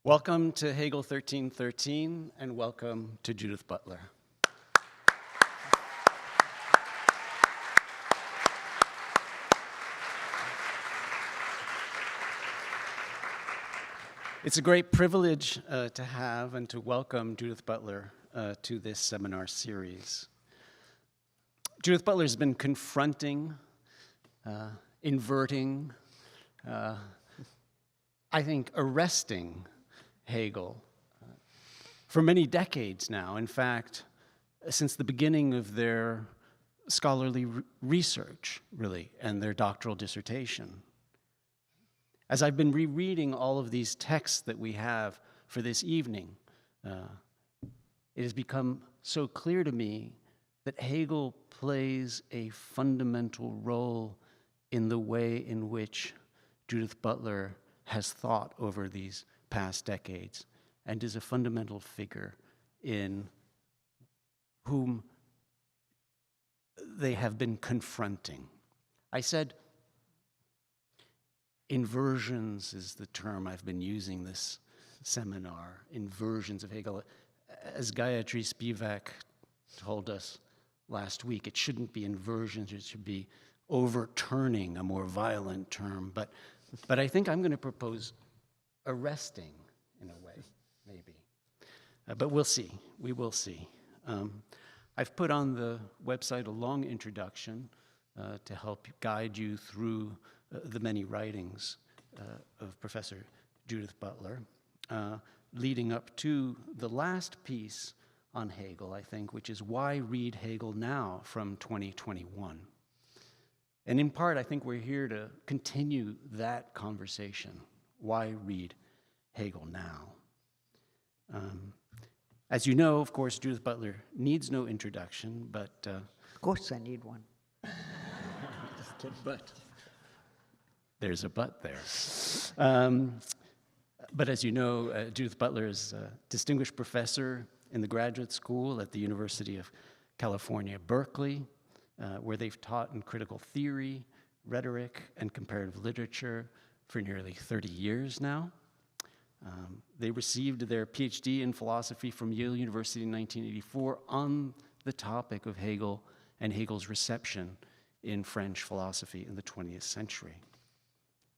Welcome to Hegel 1313, and welcome to Judith Butler. It's a great privilege to have and to welcome Judith Butler to this seminar series. Judith Butler has been confronting, inverting, I think arresting Hegel for many decades now. In fact, since the beginning of their scholarly research, really, and their doctoral dissertation. As I've been rereading all of these texts that we have for this evening, it has become so clear to me that Hegel plays a fundamental role in the way in which Judith Butler has thought over these past decades, and is a fundamental figure in whom they have been confronting. I said inversions is the term I've been using this seminar, inversions of Hegel. As Gayatri Spivak told us last week, it shouldn't be inversions, it should be overturning, a more violent term. But I think I'm going to propose arresting in a way, maybe. But we'll see. We will see. I've put on the website a long introduction to help guide you through the many writings of Professor Judith Butler, leading up to the last piece on Hegel, I think, which is Why Read Hegel Now from 2021. And in part, I think we're here to continue that conversation. Why read Hegel now? As you know, of course, Judith Butler needs no introduction, but... Of course I need one. Just kidding. But there's a but there. But as you know, Judith Butler is a distinguished professor in the graduate school at the University of California, Berkeley, where they've taught in critical theory, rhetoric, and comparative literature for nearly 30 years now. They received their PhD in philosophy from Yale University in 1984 on the topic of Hegel and Hegel's reception in French philosophy in the 20th century.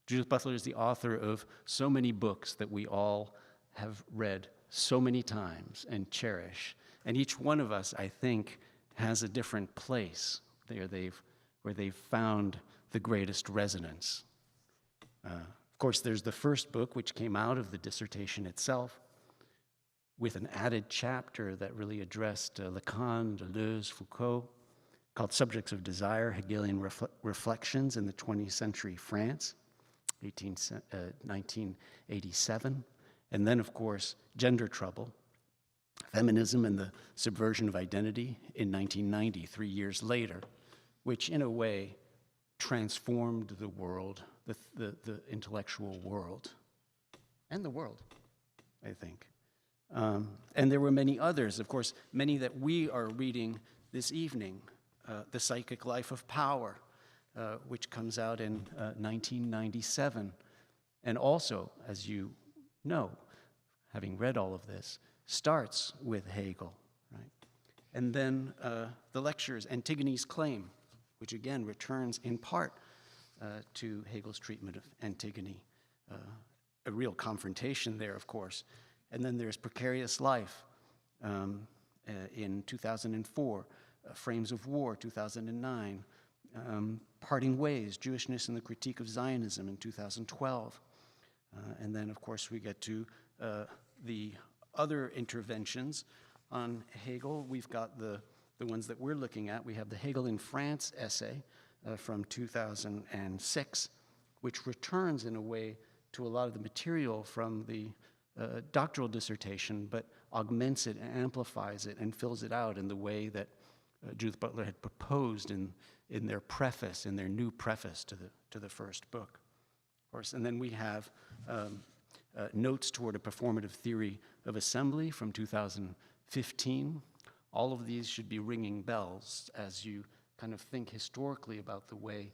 Judith Butler is the author of so many books that we all have read so many times and cherish. And each one of us, I think, has a different place where they've found the greatest resonance. Of course, there's the first book, which came out of the dissertation itself, with an added chapter that really addressed Lacan, Deleuze, Foucault, called Subjects of Desire, Hegelian Reflections in the 20th-Century France, 1987. And then, of course, Gender Trouble, Feminism and the Subversion of Identity in 1990, 3 years later, which in a way transformed the world, the intellectual world, and the world, I think. And there were many others, of course, many that we are reading this evening. The Psychic Life of Power, which comes out in 1997. And also, as you know, having read all of this, starts with Hegel, right? And then the lectures, Antigone's Claim, which again returns in part to Hegel's treatment of Antigone. A real confrontation there, of course. And then there's Precarious Life in 2004, Frames of War, 2009, Parting Ways, Jewishness and the Critique of Zionism in 2012. And then, of course, we get to the other interventions on Hegel. We've got the ones that we're looking at. We have the Hegel in France essay from 2006, which returns in a way to a lot of the material from the doctoral dissertation, but augments it and amplifies it and fills it out in the way that Judith Butler had proposed in their preface, in their new preface to the first book, of course. And then we have Notes Toward a Performative Theory of Assembly from 2015. All of these should be ringing bells as you kind of think historically about the way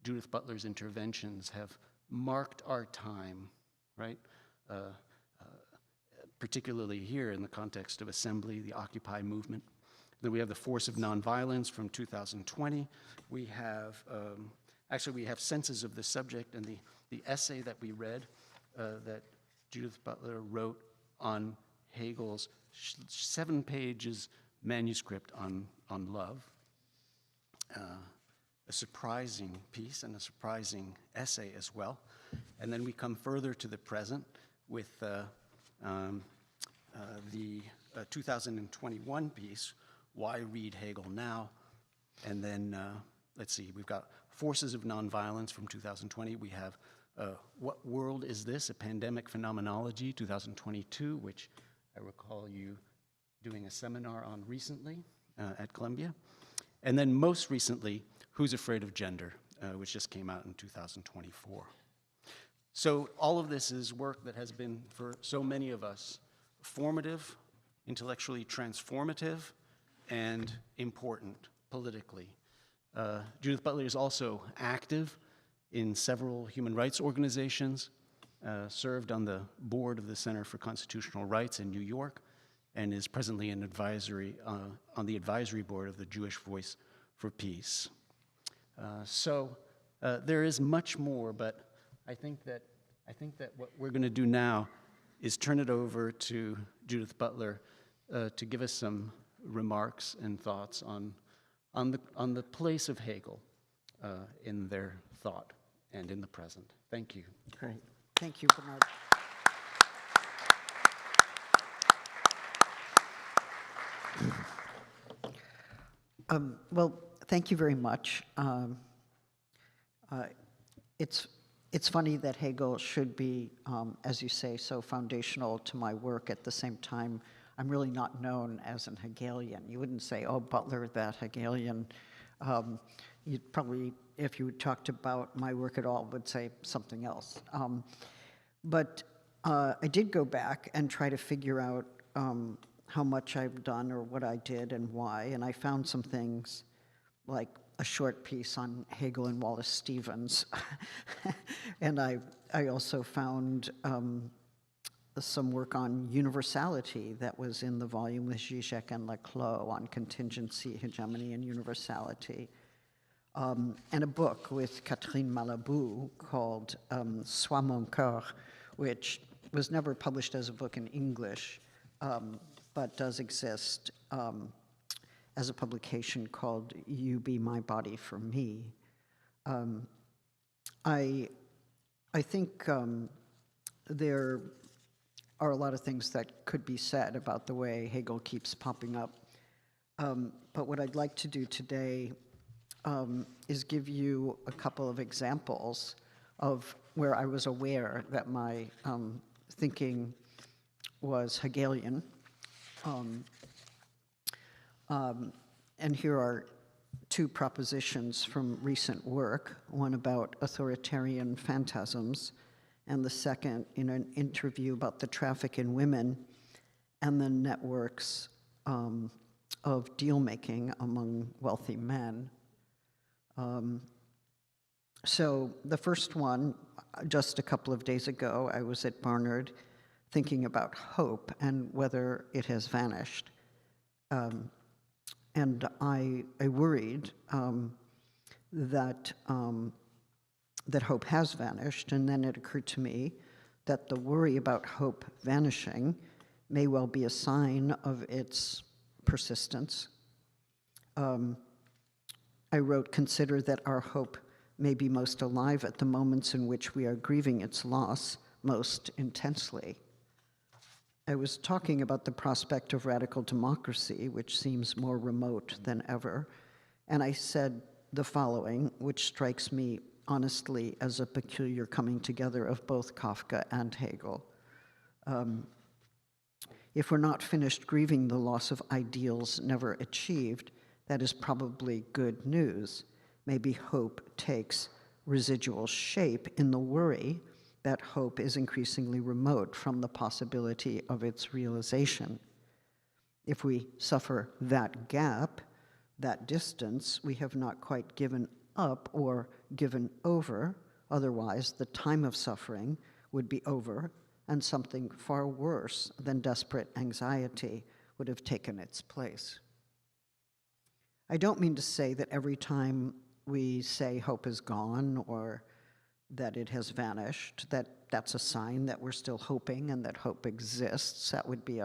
Judith Butler's interventions have marked our time, right? particularly here in the context of assembly, the Occupy movement. Then we have the force of nonviolence from 2020. We have, actually we have senses of the subject, and the essay that we read that Judith Butler wrote on Hegel's 7 pages manuscript on love. A surprising piece and a surprising essay as well. And then we come further to the present with the 2021 piece, Why Read Hegel Now? And then, let's see, we've got Forces of Nonviolence from 2020. We have What World Is This? A Pandemic Phenomenology, 2022, which I recall you doing a seminar on recently at Columbia. And then most recently, Who's Afraid of Gender, which just came out in 2024. So all of this is work that has been, for so many of us, formative, intellectually transformative, and important politically. Judith Butler is also active in several human rights organizations, served on the board of the Center for Constitutional Rights in New York, and is presently an advisory, on the advisory board of the Jewish Voice for Peace. So there is much more, but I think that what we're going to do now is turn it over to Judith Butler to give us some remarks and thoughts on the place of Hegel in their thought and in the present. Thank you. Great. Thank you, Bernard. Well, thank you very much. It's funny that Hegel should be, as you say, so foundational to my work. At the same time, I'm really not known as an Hegelian. You wouldn't say, oh, Butler, that Hegelian. You'd probably, if you talked about my work at all, would say something else. But I did go back and try to figure out how much I've done or what I did and why, and I found some things like a short piece on Hegel and Wallace Stevens. And I also found some work on universality that was in the volume with Zizek and Leclos on contingency, hegemony, and universality. And a book with Catherine Malabou called Sois mon cœur, which was never published as a book in English, but does exist as a publication called You Be My Body for Me. I think there are a lot of things that could be said about the way Hegel keeps popping up. But what I'd like to do today is give you a couple of examples of where I was aware that my thinking was Hegelian. And here are 2 propositions from recent work, one about authoritarian phantasms, and the second in an interview about the traffic in women and the networks of deal-making among wealthy men. So the first one, just a couple of days ago, I was at Barnard thinking about hope and whether it has vanished. And I worried that hope has vanished, and then it occurred to me that the worry about hope vanishing may well be a sign of its persistence. I wrote, consider that our hope may be most alive at the moments in which we are grieving its loss most intensely. I was talking about the prospect of radical democracy, which seems more remote than ever, and I said the following, which strikes me honestly as a peculiar coming together of both Kafka and Hegel. If we're not finished grieving the loss of ideals never achieved, that is probably good news. Maybe hope takes residual shape in the worry that hope is increasingly remote from the possibility of its realization. If we suffer that gap, that distance, we have not quite given up or given over. Otherwise, the time of suffering would be over and something far worse than desperate anxiety would have taken its place. I don't mean to say that every time we say hope is gone or that it has vanished, that's a sign that we're still hoping and that hope exists. That would be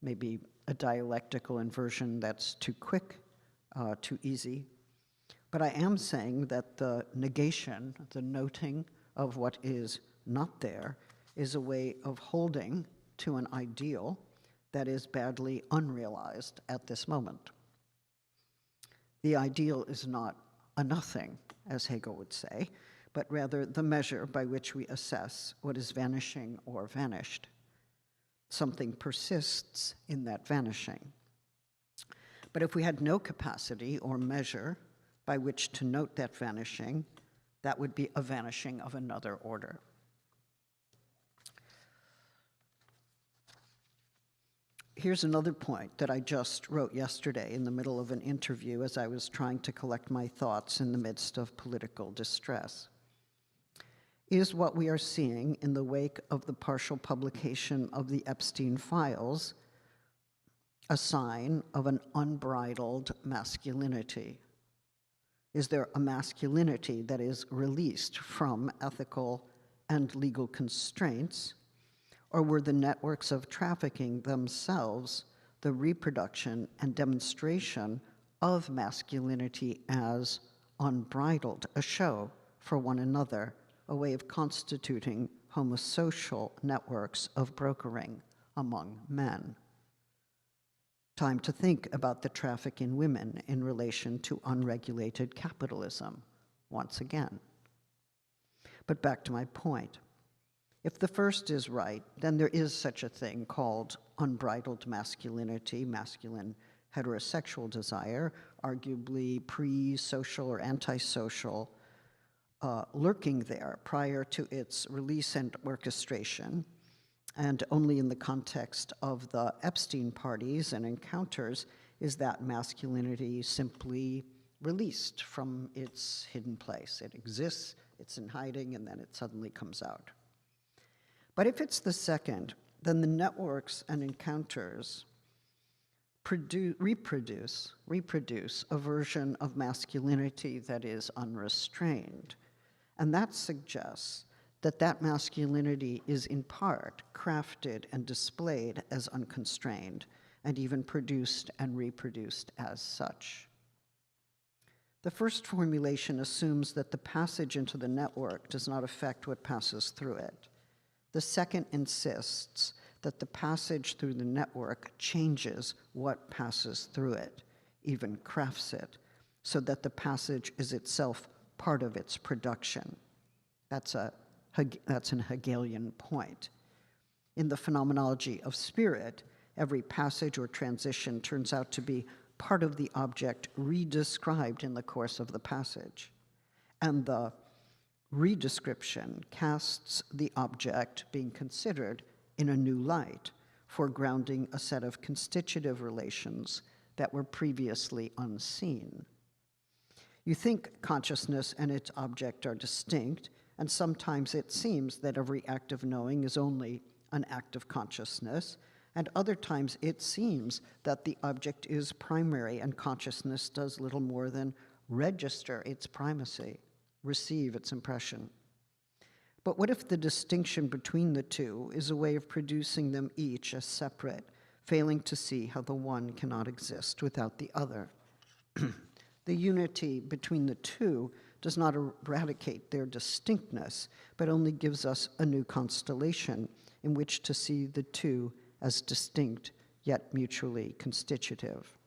maybe a dialectical inversion that's too quick, too easy. But I am saying that the negation, the noting of what is not there, is a way of holding to an ideal that is badly unrealized at this moment. The ideal is not a nothing, as Hegel would say, but rather the measure by which we assess what is vanishing or vanished. Something persists in that vanishing. But if we had no capacity or measure by which to note that vanishing, that would be a vanishing of another order. Here's another point that I just wrote yesterday in the middle of an interview as I was trying to collect my thoughts in the midst of political distress. Is what we are seeing in the wake of the partial publication of the Epstein files a sign of an unbridled masculinity? Is there a masculinity that is released from ethical and legal constraints? Or were the networks of trafficking themselves the reproduction and demonstration of masculinity as unbridled, a show for one another, a way of constituting homosocial networks of brokering among men? Time to think about the traffic in women in relation to unregulated capitalism, once again. But back to my point. If the first is right, then there is such a thing called unbridled masculinity, masculine heterosexual desire, arguably pre-social or antisocial, lurking there prior to its release and orchestration, and only in the context of the Epstein parties and encounters is that masculinity simply released from its hidden place. It exists, it's in hiding, and then it suddenly comes out. But if it's the second, then the networks and encounters reproduce a version of masculinity that is unrestrained. And that suggests that that masculinity is in part crafted and displayed as unconstrained, and even produced and reproduced as such. The first formulation assumes that the passage into the network does not affect what passes through it. The second insists that the passage through the network changes what passes through it, even crafts it, so that the passage is itself part of its production. That's an Hegelian point. In the Phenomenology of Spirit, every passage or transition turns out to be part of the object redescribed in the course of the passage. And the redescription casts the object being considered in a new light, foregrounding a set of constitutive relations that were previously unseen. You think consciousness and its object are distinct, and sometimes it seems that every act of knowing is only an act of consciousness, and other times it seems that the object is primary and consciousness does little more than register its primacy, receive its impression. But what if the distinction between the two is a way of producing them each as separate, failing to see how the one cannot exist without the other? The unity between the two does not eradicate their distinctness, but only gives us a new constellation in which to see the two as distinct yet mutually constitutive.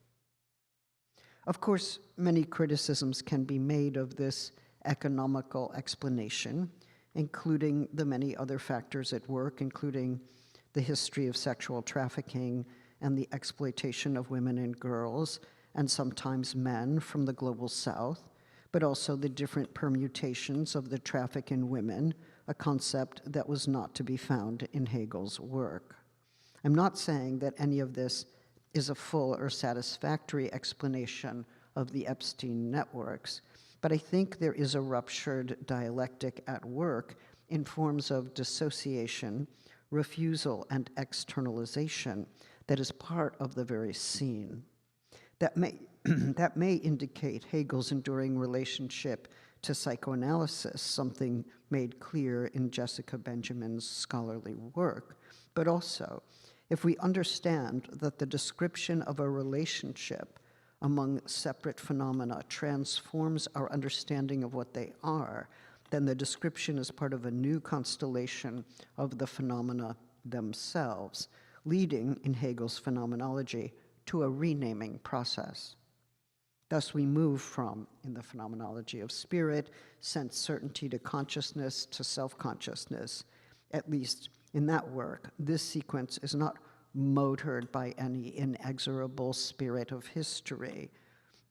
Of course, many criticisms can be made of this economical explanation, including the many other factors at work, including the history of sexual trafficking and the exploitation of women and girls, and sometimes men from the global south, but also the different permutations of the traffic in women, a concept that was not to be found in Hegel's work. I'm not saying that any of this is a full or satisfactory explanation of the Epstein networks, but I think there is a ruptured dialectic at work in forms of dissociation, refusal and externalization that is part of the very scene. That may indicate Hegel's enduring relationship to psychoanalysis, something made clear in Jessica Benjamin's scholarly work, but also if we understand that the description of a relationship among separate phenomena transforms our understanding of what they are, then the description is part of a new constellation of the phenomena themselves, leading, in Hegel's phenomenology, to a renaming process. Thus, we move from, in the phenomenology of spirit, sense certainty to consciousness to self-consciousness. At least in that work, this sequence is not motored by any inexorable spirit of history,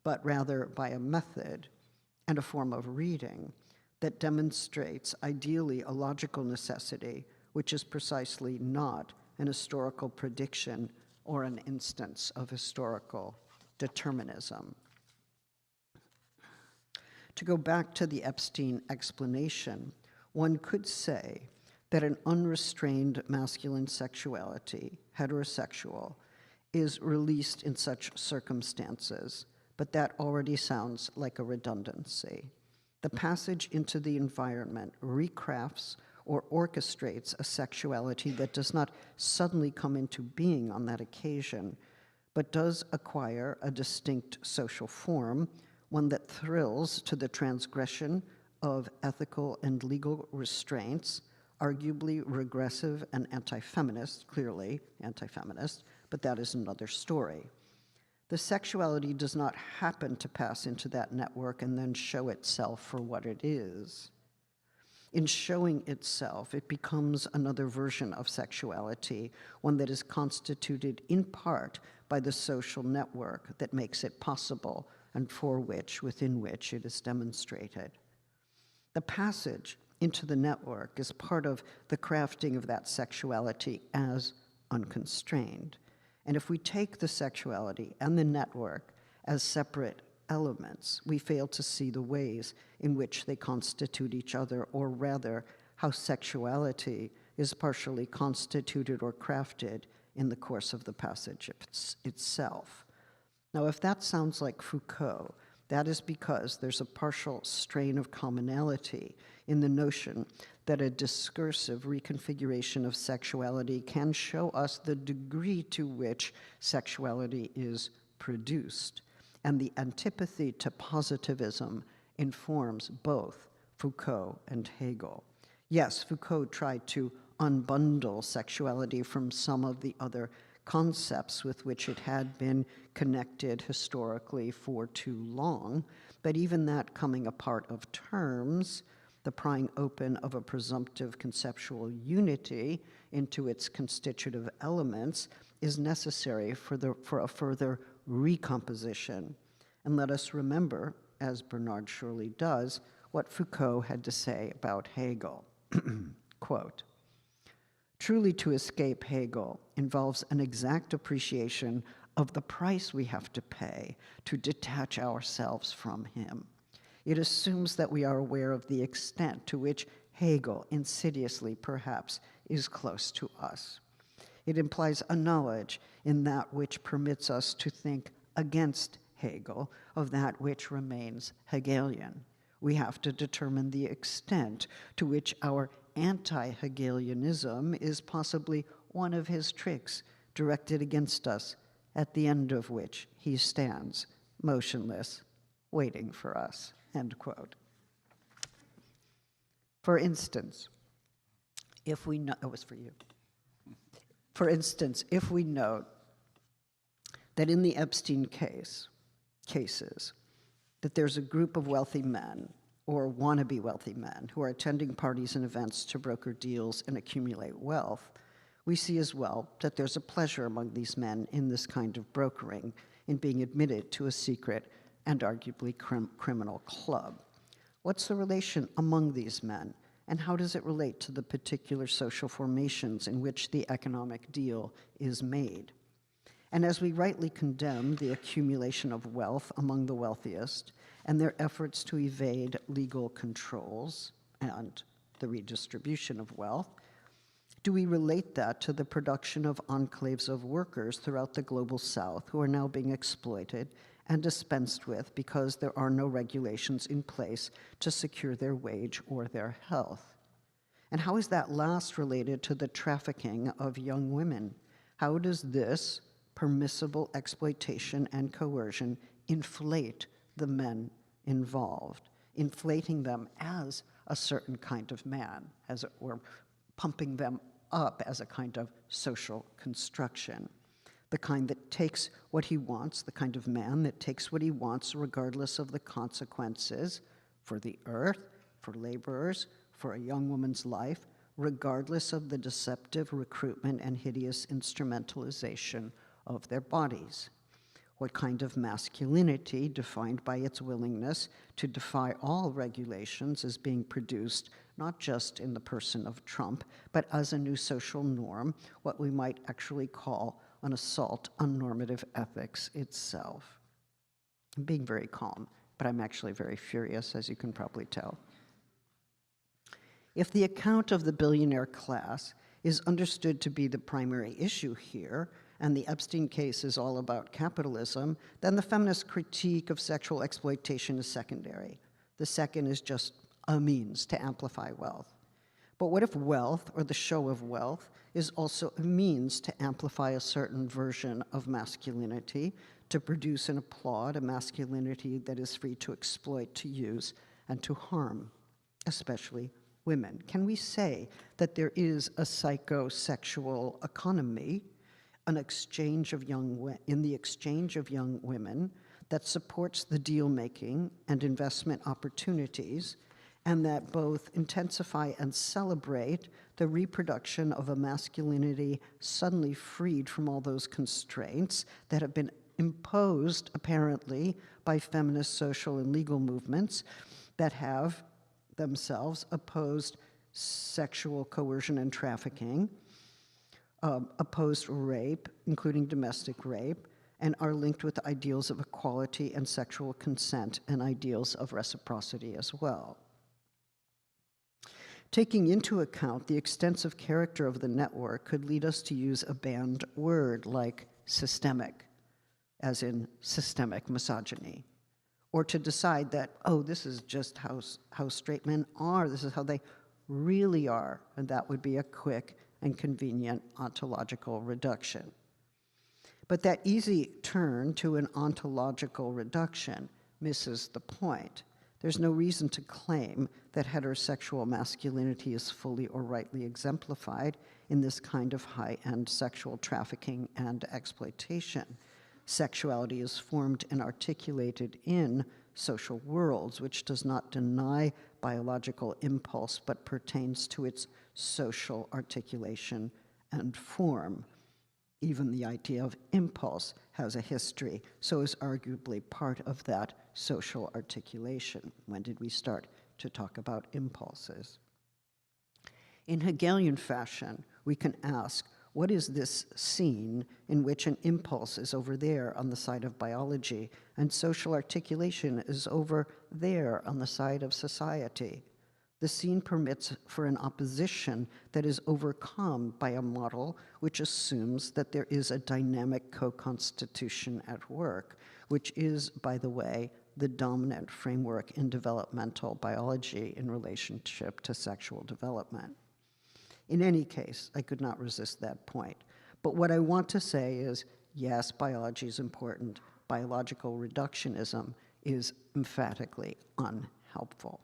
but rather by a method and a form of reading that demonstrates ideally a logical necessity, which is precisely not an historical prediction or an instance of historical determinism. To go back to the Epstein explanation, one could say that an unrestrained masculine sexuality, heterosexual, is released in such circumstances, but that already sounds like a redundancy. The passage into the environment recrafts or orchestrates a sexuality that does not suddenly come into being on that occasion, but does acquire a distinct social form, one that thrills to the transgression of ethical and legal restraints, arguably regressive and anti-feminist, clearly anti-feminist, but that is another story. The sexuality does not happen to pass into that network and then show itself for what it is. In showing itself, it becomes another version of sexuality, one that is constituted in part by the social network that makes it possible and for which, within which it is demonstrated. The passage into the network is part of the crafting of that sexuality as unconstrained. And if we take the sexuality and the network as separate elements, we fail to see the ways in which they constitute each other, or rather, how sexuality is partially constituted or crafted in the course of the passage itself. Now, if that sounds like Foucault, that is because there's a partial strain of commonality in the notion that a discursive reconfiguration of sexuality can show us the degree to which sexuality is produced. And the antipathy to positivism informs both Foucault and Hegel. Yes, Foucault tried to unbundle sexuality from some of the other concepts with which it had been connected historically for too long, but even that coming apart of terms, the prying open of a presumptive conceptual unity into its constitutive elements, is necessary for a further recomposition. And let us remember, as Bernard surely does, what Foucault had to say about Hegel. Quote, "Truly to escape Hegel involves an exact appreciation of the price we have to pay to detach ourselves from him. It assumes that we are aware of the extent to which Hegel, insidiously perhaps, is close to us. It implies a knowledge in that which permits us to think against Hegel of that which remains Hegelian. We have to determine the extent to which our anti-Hegelianism is possibly one of his tricks directed against us, at the end of which he stands, motionless, waiting for us," end quote. For instance, if we know, it was for you. For instance, if we note that in the Epstein cases, that there's a group of wealthy men or wannabe wealthy men who are attending parties and events to broker deals and accumulate wealth, we see as well that there's a pleasure among these men in this kind of brokering, in being admitted to a secret and arguably criminal club. What's the relation among these men, and how does it relate to the particular social formations in which the economic deal is made? And as we rightly condemn the accumulation of wealth among the wealthiest and their efforts to evade legal controls and the redistribution of wealth, Do we relate that to the production of enclaves of workers throughout the global South who are now being exploited and dispensed with because there are no regulations in place to secure their wage or their health? And how is that last related to the trafficking of young women? How does this permissible exploitation and coercion inflate the men involved, inflating them as a certain kind of man, as it were, pumping them up as a kind of social construction, the kind that takes what he wants, the kind of man that takes what he wants regardless of the consequences for the earth, for laborers, for a young woman's life, regardless of the deceptive recruitment and hideous instrumentalization of their bodies. What kind of masculinity, defined by its willingness to defy all regulations, is being produced not just in the person of Trump, but as a new social norm, what we might actually call an assault on normative ethics itself. I'm being very calm, but I'm actually very furious, as you can probably tell. If the account of the billionaire class is understood to be the primary issue here, and the Epstein case is all about capitalism, then the feminist critique of sexual exploitation is secondary. The second is just a means to amplify wealth. But what if wealth, or the show of wealth, is also a means to amplify a certain version of masculinity, to produce and applaud a masculinity that is free to exploit, to use, and to harm, especially women? Can we say that there is a psychosexual economy, in the exchange of young women that supports the deal-making and investment opportunities, and that both intensify and celebrate the reproduction of a masculinity suddenly freed from all those constraints that have been imposed, apparently, by feminist social and legal movements that have themselves opposed sexual coercion and trafficking, opposed rape, including domestic rape, and are linked with ideals of equality and sexual consent and ideals of reciprocity as well. Taking into account the extensive character of the network could lead us to use a banned word like systemic, as in systemic misogyny, or to decide that, oh, this is just how straight men are, this is how they really are, and that would be a quick and convenient ontological reduction. But that easy turn to an ontological reduction misses the point. There's no reason to claim that heterosexual masculinity is fully or rightly exemplified in this kind of high-end sexual trafficking and exploitation. Sexuality is formed and articulated in social worlds, which does not deny biological impulse, but pertains to its social articulation and form. Even the idea of impulse has a history, so is arguably part of that social articulation. When did we start to talk about impulses? In Hegelian fashion, we can ask, what is this scene in which an impulse is over there on the side of biology and social articulation is over there on the side of society? The scene permits for an opposition that is overcome by a model which assumes that there is a dynamic co-constitution at work, which is, by the way, the dominant framework in developmental biology in relationship to sexual development. In any case, I could not resist that point. But what I want to say is, yes, biology is important. Biological reductionism is emphatically unhelpful.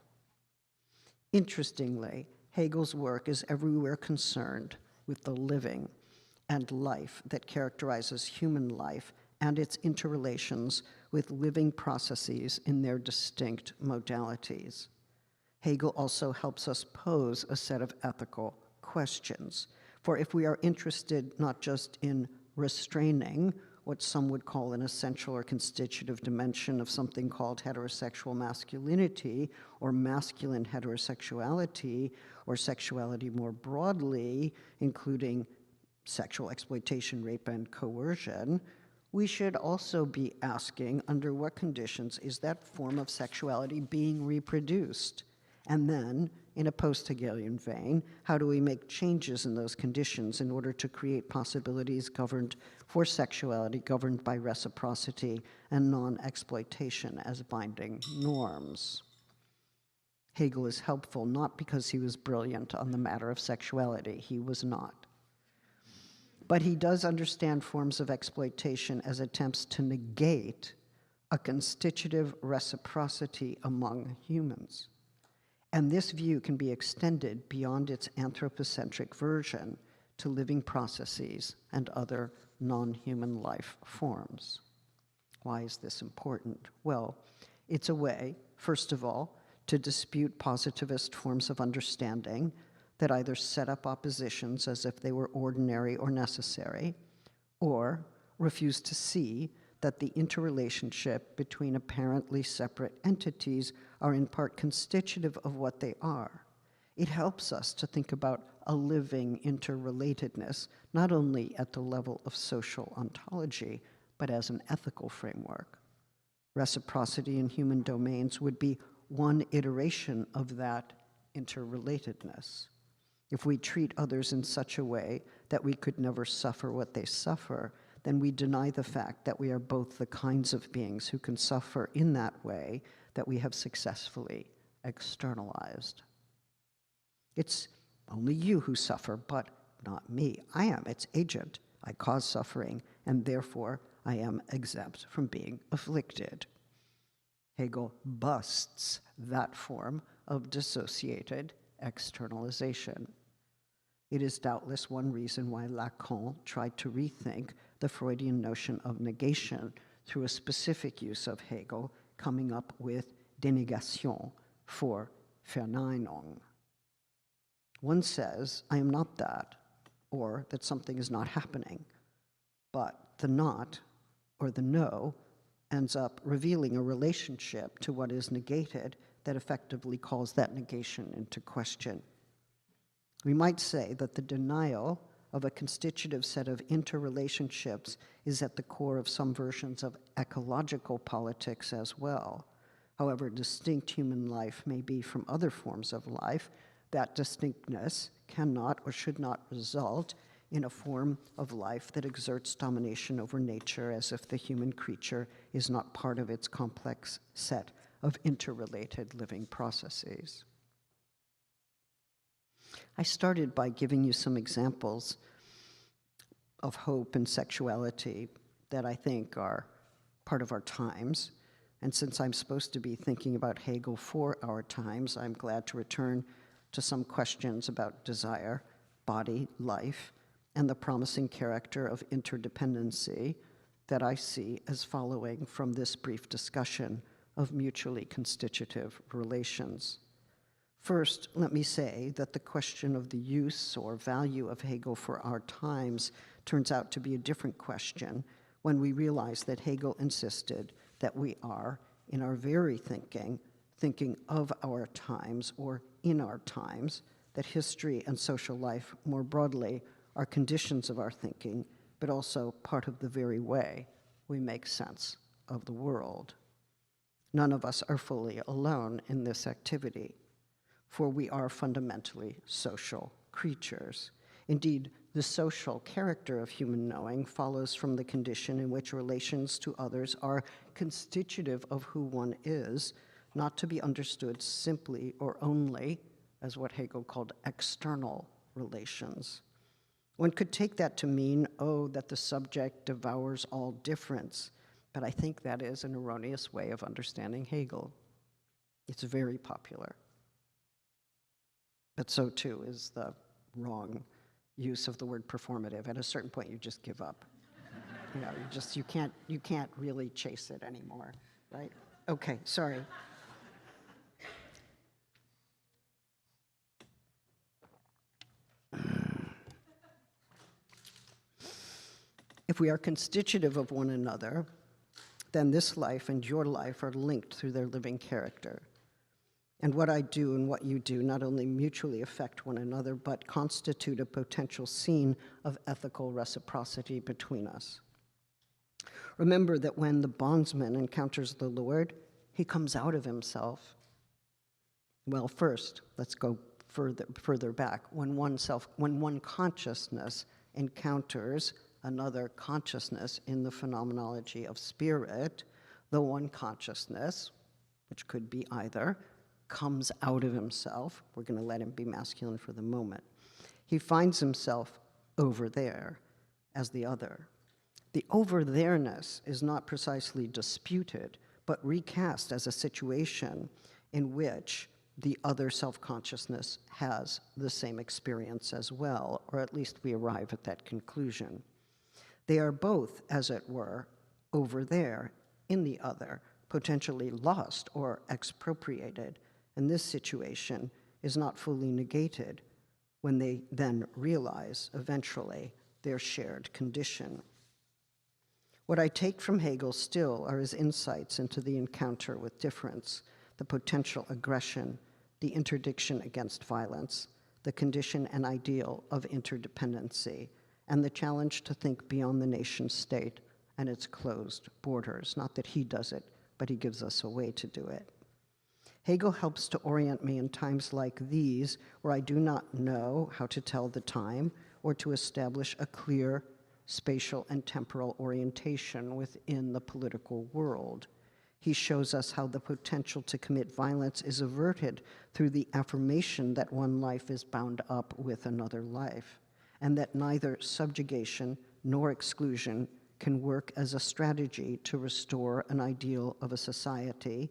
Interestingly, Hegel's work is everywhere concerned with the living and life that characterizes human life and its interrelations with living processes in their distinct modalities. Hegel also helps us pose a set of ethical questions. For if we are interested not just in restraining what some would call an essential or constitutive dimension of something called heterosexual masculinity, or masculine heterosexuality, or sexuality more broadly, including sexual exploitation, rape, and coercion, we should also be asking under what conditions is that form of sexuality being reproduced, And then, in a post-Hegelian vein, how do we make changes in those conditions in order to create possibilities governed for sexuality, governed by reciprocity and non-exploitation as binding norms? Hegel is helpful not because he was brilliant on the matter of sexuality. He was not. But he does understand forms of exploitation as attempts to negate a constitutive reciprocity among humans. And this view can be extended beyond its anthropocentric version to living processes and other non-human life forms. Why is this important? Well, it's a way, first of all, to dispute positivist forms of understanding that either set up oppositions as if they were ordinary or necessary, or refuse to see that the interrelationship between apparently separate entities are in part constitutive of what they are. It helps us to think about a living interrelatedness, not only at the level of social ontology, but as an ethical framework. Reciprocity in human domains would be one iteration of that interrelatedness. If we treat others in such a way that we could never suffer what they suffer, then we deny the fact that we are both the kinds of beings who can suffer in that way that we have successfully externalized. It's only you who suffer, but not me. I am its agent. I cause suffering, and therefore I am exempt from being afflicted. Hegel busts that form of dissociated externalization. It is doubtless one reason why Lacan tried to rethink the Freudian notion of negation through a specific use of Hegel, coming up with denegation for Verneinung. One says, I am not that, or that something is not happening, but the not, or the no, ends up revealing a relationship to what is negated that effectively calls that negation into question. We might say that the denial of a constitutive set of interrelationships is at the core of some versions of ecological politics as well. However distinct human life may be from other forms of life, that distinctness cannot or should not result in a form of life that exerts domination over nature as if the human creature is not part of its complex set of interrelated living processes. I started by giving you some examples of hope and sexuality that I think are part of our times. And since I'm supposed to be thinking about Hegel for our times, I'm glad to return to some questions about desire, body, life, and the promising character of interdependency that I see as following from this brief discussion of mutually constitutive relations. First, let me say that the question of the use or value of Hegel for our times turns out to be a different question when we realize that Hegel insisted that we are, in our very thinking of our times or in our times, that history and social life more broadly are conditions of our thinking, but also part of the very way we make sense of the world. None of us are fully alone in this activity, for we are fundamentally social creatures. Indeed, the social character of human knowing follows from the condition in which relations to others are constitutive of who one is, not to be understood simply or only as what Hegel called external relations. One could take that to mean, that the subject devours all difference, but I think that is an erroneous way of understanding Hegel. It's very popular. But so too is the wrong use of the word performative. At a certain point, you just give up. You can't really chase it anymore, right? Okay, sorry. If we are constitutive of one another, then this life and your life are linked through their living character. And what I do and what you do not only mutually affect one another, but constitute a potential scene of ethical reciprocity between us. Remember that when the bondsman encounters the Lord, he comes out of himself. Well, first, let's go further back. When one consciousness encounters another consciousness in the phenomenology of spirit, the one consciousness, which could be either, comes out of himself. We're going to let him be masculine for the moment. He finds himself over there as the other. The over there-ness is not precisely disputed, but recast as a situation in which the other self-consciousness has the same experience as well, or at least we arrive at that conclusion. They are both, as it were, over there in the other, potentially lost or expropriated, and this situation is not fully negated when they then realize, eventually, their shared condition. What I take from Hegel still are his insights into the encounter with difference, the potential aggression, the interdiction against violence, the condition and ideal of interdependency, and the challenge to think beyond the nation state and its closed borders. Not that he does it, but he gives us a way to do it. Hegel helps to orient me in times like these, where I do not know how to tell the time or to establish a clear spatial and temporal orientation within the political world. He shows us how the potential to commit violence is averted through the affirmation that one life is bound up with another life, and that neither subjugation nor exclusion can work as a strategy to restore an ideal of a society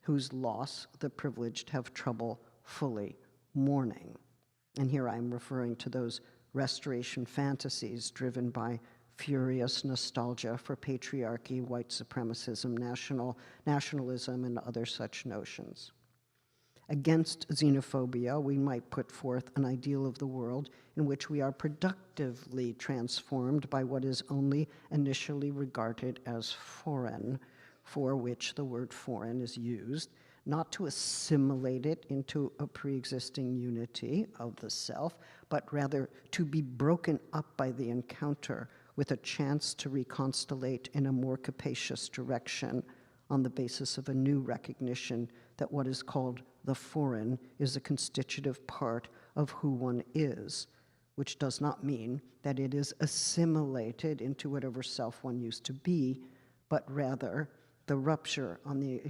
whose loss the privileged have trouble fully mourning. And here I'm referring to those restoration fantasies driven by furious nostalgia for patriarchy, white supremacism, nationalism, and other such notions. Against xenophobia, we might put forth an ideal of the world in which we are productively transformed by what is only initially regarded as foreign, for which the word foreign is used, not to assimilate it into a pre-existing unity of the self, but rather to be broken up by the encounter with a chance to reconstellate in a more capacious direction on the basis of a new recognition that what is called the foreign is a constitutive part of who one is, which does not mean that it is assimilated into whatever self one used to be, but rather the rupture on the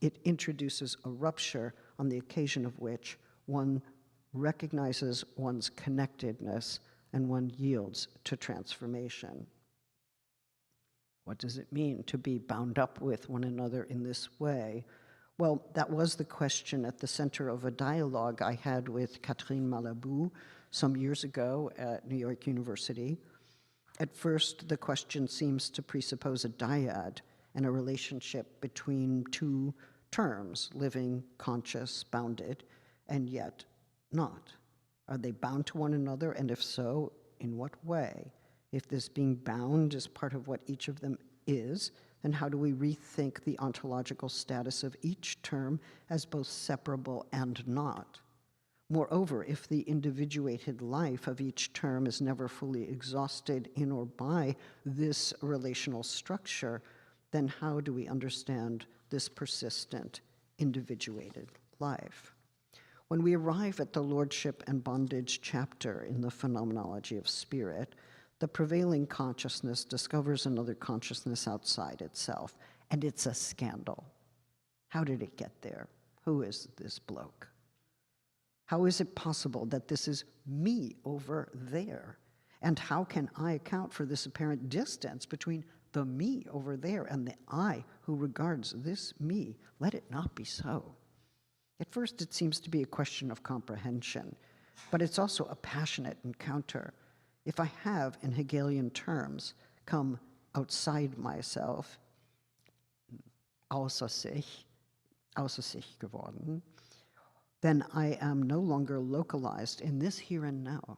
it introduces a rupture on the occasion of which one recognizes one's connectedness and one yields to transformation. What does it mean to be bound up with one another in this way? Well, that was the question at the center of a dialogue I had with Catherine Malabou some years ago at New York University. At first, the question seems to presuppose a dyad and a relationship between two terms, living, conscious, bounded, and yet not. Are they bound to one another, and if so, in what way? If this being bound is part of what each of them is, then how do we rethink the ontological status of each term as both separable and not? Moreover, if the individuated life of each term is never fully exhausted in or by this relational structure, then how do we understand this persistent, individuated life? When we arrive at the lordship and bondage chapter in the Phenomenology of Spirit, the prevailing consciousness discovers another consciousness outside itself, and it's a scandal. How did it get there? Who is this bloke? How is it possible that this is me over there? And how can I account for this apparent distance between the me over there and the I who regards this me? Let it not be so. At first, it seems to be a question of comprehension, but it's also a passionate encounter. If I have, in Hegelian terms, come outside myself, außer sich geworden, then I am no longer localized in this here and now.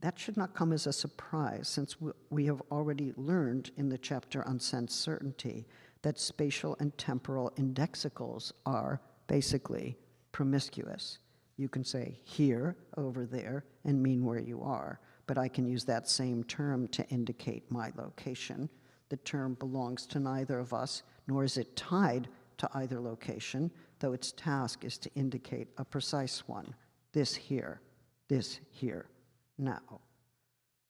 That should not come as a surprise, since we have already learned in the chapter on sense certainty that spatial and temporal indexicals are basically promiscuous. You can say here, over there, and mean where you are, but I can use that same term to indicate my location. The term belongs to neither of us, nor is it tied to either location, though its task is to indicate a precise one, this here, now.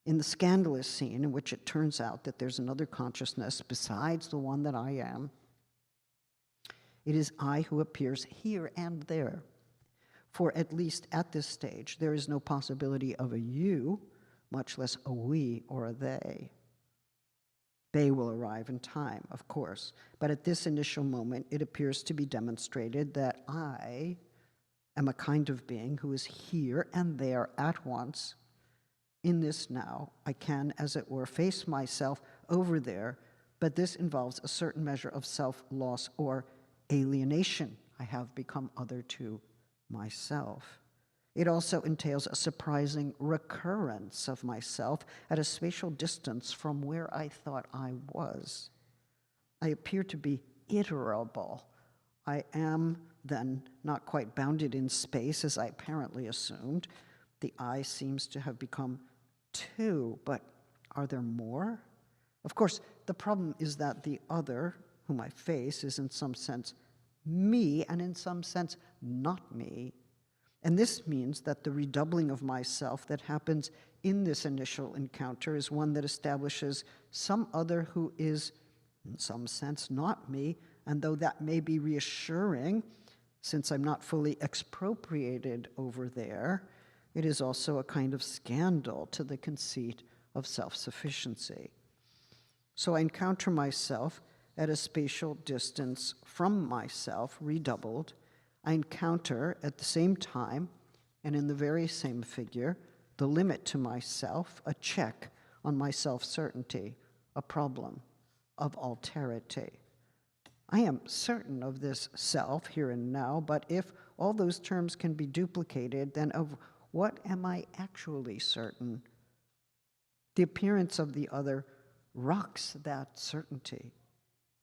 In the scandalous scene in which it turns out that there's another consciousness besides the one that I am, it is I who appears here and there. For at least at this stage, there is no possibility of a you, much less a we or a they. They will arrive in time, of course, but at this initial moment, it appears to be demonstrated that I am a kind of being who is here and there at once. In this now, I can, as it were, face myself over there, but this involves a certain measure of self-loss or alienation. I have become other to myself. It also entails a surprising recurrence of myself at a spatial distance from where I thought I was. I appear to be iterable. I am, then, not quite bounded in space, as I apparently assumed. The I seems to have become two, but are there more? Of course, the problem is that the other, whom I face, is in some sense me, and in some sense not me. And this means that the redoubling of myself that happens in this initial encounter is one that establishes some other who is, in some sense, not me, and though that may be reassuring, since I'm not fully expropriated over there, it is also a kind of scandal to the conceit of self-sufficiency. So I encounter myself at a spatial distance from myself, redoubled. I encounter at the same time, and in the very same figure, the limit to myself, a check on my self-certainty, a problem of alterity. I am certain of this self here and now, but if all those terms can be duplicated, then of what am I actually certain? The appearance of the other rocks that certainty.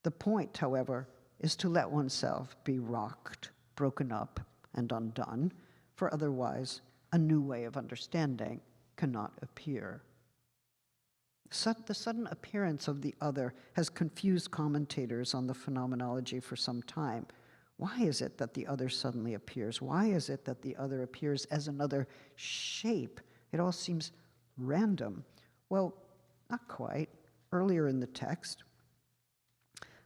The point, however, is to let oneself be rocked, broken up, and undone, for otherwise a new way of understanding cannot appear. The sudden appearance of the other has confused commentators on the phenomenology for some time. Why is it that the other suddenly appears? Why is it that the other appears as another shape? It all seems random. Well, not quite. Earlier in the text,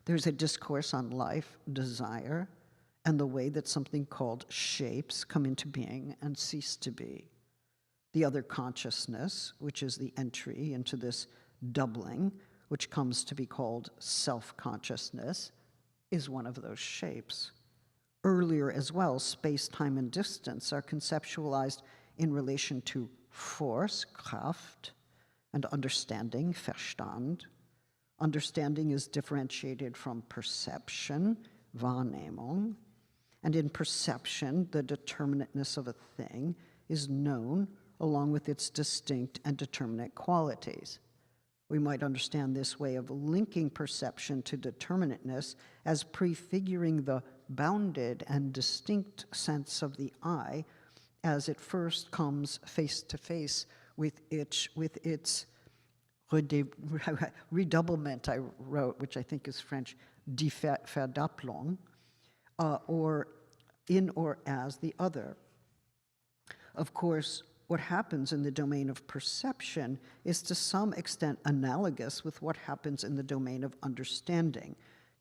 there's a discourse on life, desire, and the way that something called shapes come into being and cease to be. The other consciousness, which is the entry into this doubling, which comes to be called self-consciousness, is one of those shapes. Earlier as well, space, time, and distance are conceptualized in relation to force, Kraft, and understanding, Verstand. Understanding is differentiated from perception, Wahrnehmung, and in perception, the determinateness of a thing is known along with its distinct and determinate qualities. We might understand this way of linking perception to determinateness as prefiguring the bounded and distinct sense of the I as it first comes face to face with its redoublement, I wrote, which I think is French, Verdopplung, or in or as the other. Of course, what happens in the domain of perception is to some extent analogous with what happens in the domain of understanding.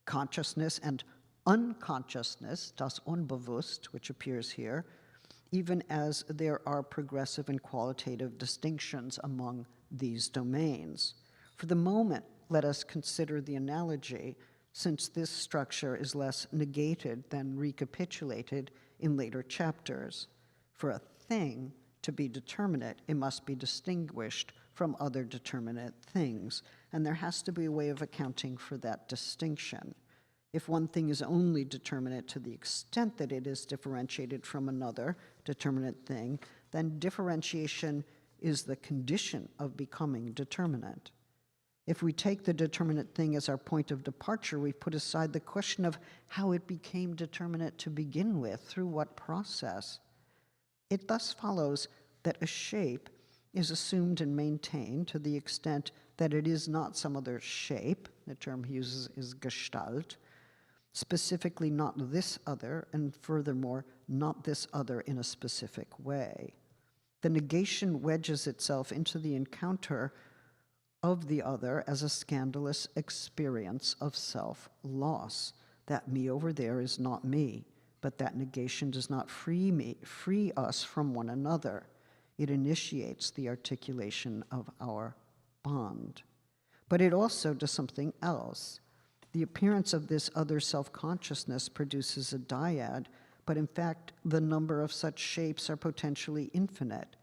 Consciousness and unconsciousness, das Unbewusst, which appears here, even as there are progressive and qualitative distinctions among these domains. For the moment, let us consider the analogy, since this structure is less negated than recapitulated in later chapters. For a thing to be determinate, it must be distinguished from other determinate things, and there has to be a way of accounting for that distinction. If one thing is only determinate to the extent that it is differentiated from another determinate thing, then differentiation is the condition of becoming determinate. If we take the determinate thing as our point of departure, we put aside the question of how it became determinate to begin with, through what process. It thus follows that a shape is assumed and maintained to the extent that it is not some other shape, the term he uses is Gestalt, specifically not this other, and furthermore, not this other in a specific way. The negation wedges itself into the encounter of the other as a scandalous experience of self-loss. That me over there is not me, but that negation does not free us from one another. It initiates the articulation of our bond. But it also does something else. The appearance of this other self-consciousness produces a dyad, but in fact, the number of such shapes are potentially infinite.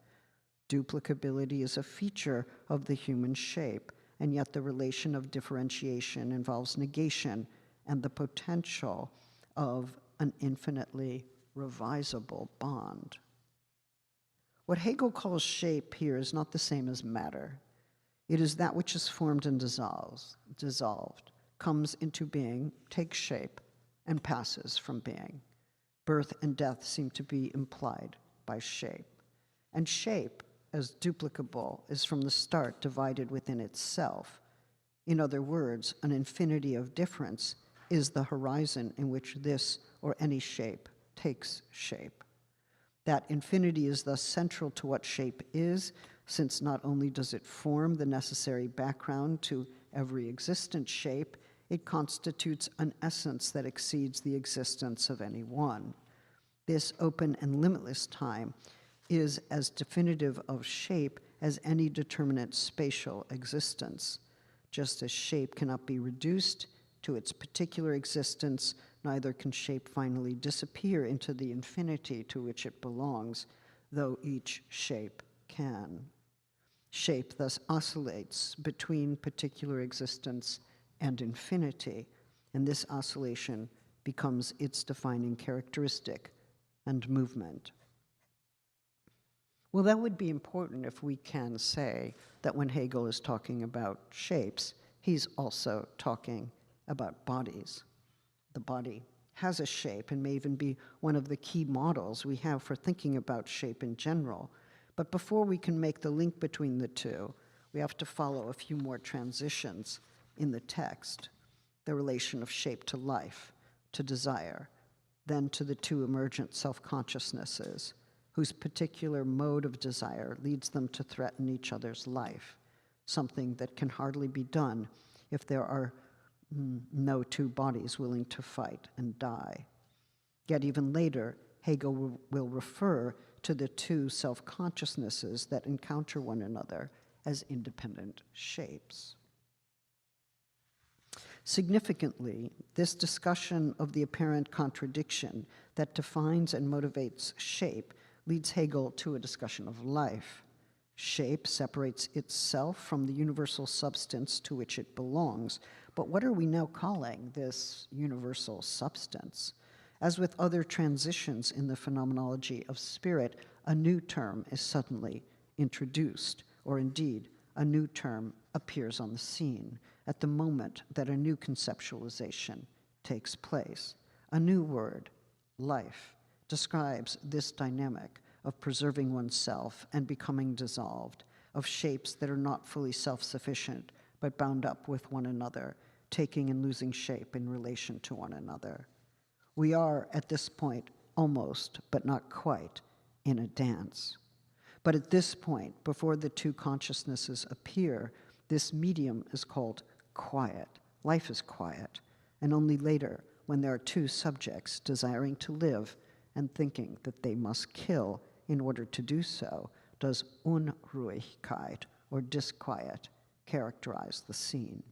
Duplicability is a feature of the human shape, and yet the relation of differentiation involves negation and the potential of an infinitely revisable bond. What Hegel calls shape here is not the same as matter. It is that which is formed and dissolved, comes into being, takes shape, and passes from being. Birth and death seem to be implied by shape. And shape, as duplicable, is from the start divided within itself. In other words, an infinity of difference is the horizon in which this or any shape takes shape. That infinity is thus central to what shape is, since not only does it form the necessary background to every existent shape, it constitutes an essence that exceeds the existence of any one. This open and limitless time is as definitive of shape as any determinate spatial existence. Just as shape cannot be reduced to its particular existence, neither can shape finally disappear into the infinity to which it belongs, though each shape can. Shape thus oscillates between particular existence and infinity, and this oscillation becomes its defining characteristic and movement. Well, that would be important if we can say that when Hegel is talking about shapes, he's also talking about bodies. The body has a shape and may even be one of the key models we have for thinking about shape in general. But before we can make the link between the two, we have to follow a few more transitions in the text. The relation of shape to life, to desire, then to the two emergent self-consciousnesses, whose particular mode of desire leads them to threaten each other's life, something that can hardly be done if there are no two bodies willing to fight and die. Yet even later, Hegel will refer to the two self-consciousnesses that encounter one another as independent shapes. Significantly, this discussion of the apparent contradiction that defines and motivates shape leads Hegel to a discussion of life. Shape separates itself from the universal substance to which it belongs. But what are we now calling this universal substance? As with other transitions in the phenomenology of spirit, a new term is suddenly introduced, or indeed, a new term appears on the scene at the moment that a new conceptualization takes place. A new word, life, describes this dynamic of preserving oneself and becoming dissolved, of shapes that are not fully self-sufficient, but bound up with one another, taking and losing shape in relation to one another. We are, at this point, almost, but not quite, in a dance. But at this point, before the two consciousnesses appear, this medium is called quiet. Life is quiet. And only later, when there are two subjects desiring to live and thinking that they must kill in order to do so, does Unruhigkeit, or disquiet, characterize the scene.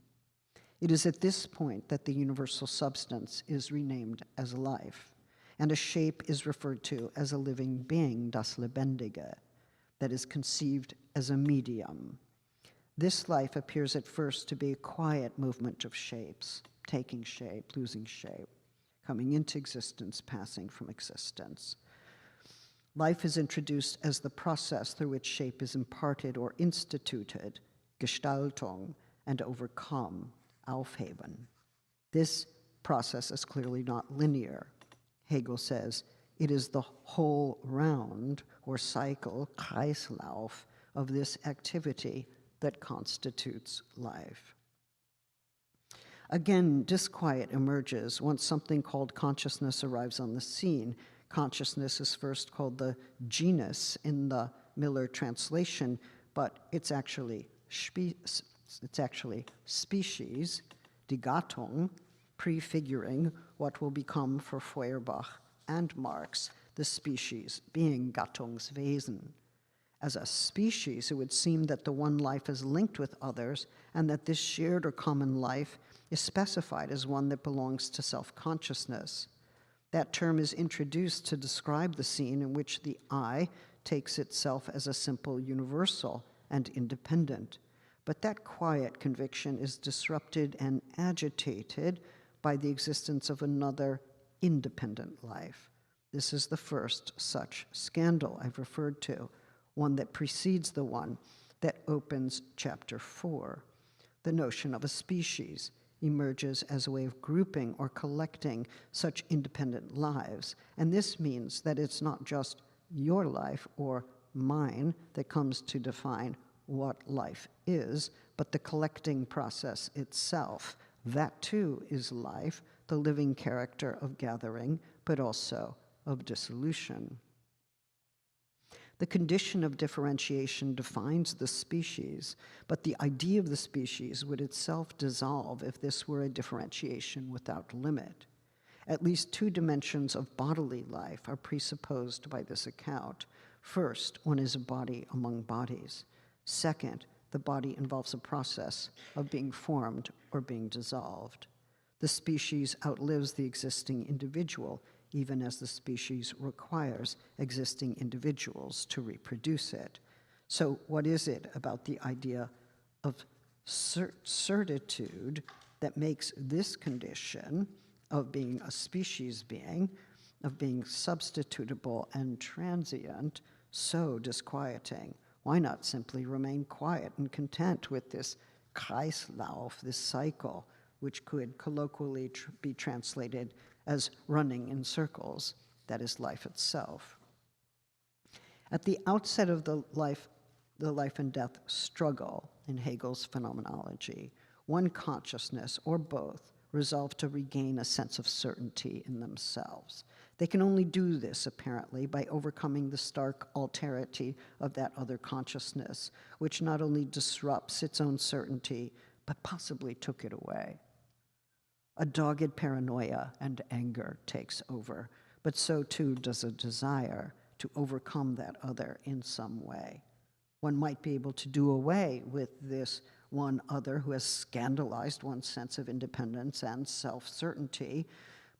It is at this point that the universal substance is renamed as life, and a shape is referred to as a living being, das Lebendige, that is conceived as a medium. This life appears at first to be a quiet movement of shapes, taking shape, losing shape, coming into existence, passing from existence. Life is introduced as the process through which shape is imparted or instituted, Gestaltung, and overcome, Aufheben. This process is clearly not linear. Hegel says it is the whole round or cycle, Kreislauf, of this activity that constitutes life. Again, disquiet emerges once something called consciousness arrives on the scene. Consciousness is first called the genus in the Miller translation, but it's actually species, die Gattung, prefiguring what will become for Feuerbach and Marx the species, being Gattungswesen. As a species, it would seem that the one life is linked with others, and that this shared or common life is specified as one that belongs to self-consciousness. That term is introduced to describe the scene in which the I takes itself as a simple universal and independent. But that quiet conviction is disrupted and agitated by the existence of another independent life. This is the first such scandal I've referred to, one that precedes the one that opens chapter 4. The notion of a species emerges as a way of grouping or collecting such independent lives. And this means that it's not just your life or mine that comes to define what life is, but the collecting process itself. That too is life, the living character of gathering, but also of dissolution. The condition of differentiation defines the species, but the idea of the species would itself dissolve if this were a differentiation without limit. At least two dimensions of bodily life are presupposed by this account. First, one is a body among bodies. Second, the body involves a process of being formed or being dissolved. The species outlives the existing individual, even as the species requires existing individuals to reproduce it. So what is it about the idea of certitude that makes this condition of being a species being, of being substitutable and transient, so disquieting? Why not simply remain quiet and content with this Kreislauf, this cycle, which could colloquially be translated as running in circles, that is life itself. At the outset of the life and death struggle in Hegel's Phenomenology, one consciousness, or both, resolve to regain a sense of certainty in themselves. They can only do this, apparently, by overcoming the stark alterity of that other consciousness, which not only disrupts its own certainty, but possibly took it away. A dogged paranoia and anger takes over, but so too does a desire to overcome that other in some way. One might be able to do away with this one other who has scandalized one's sense of independence and self-certainty,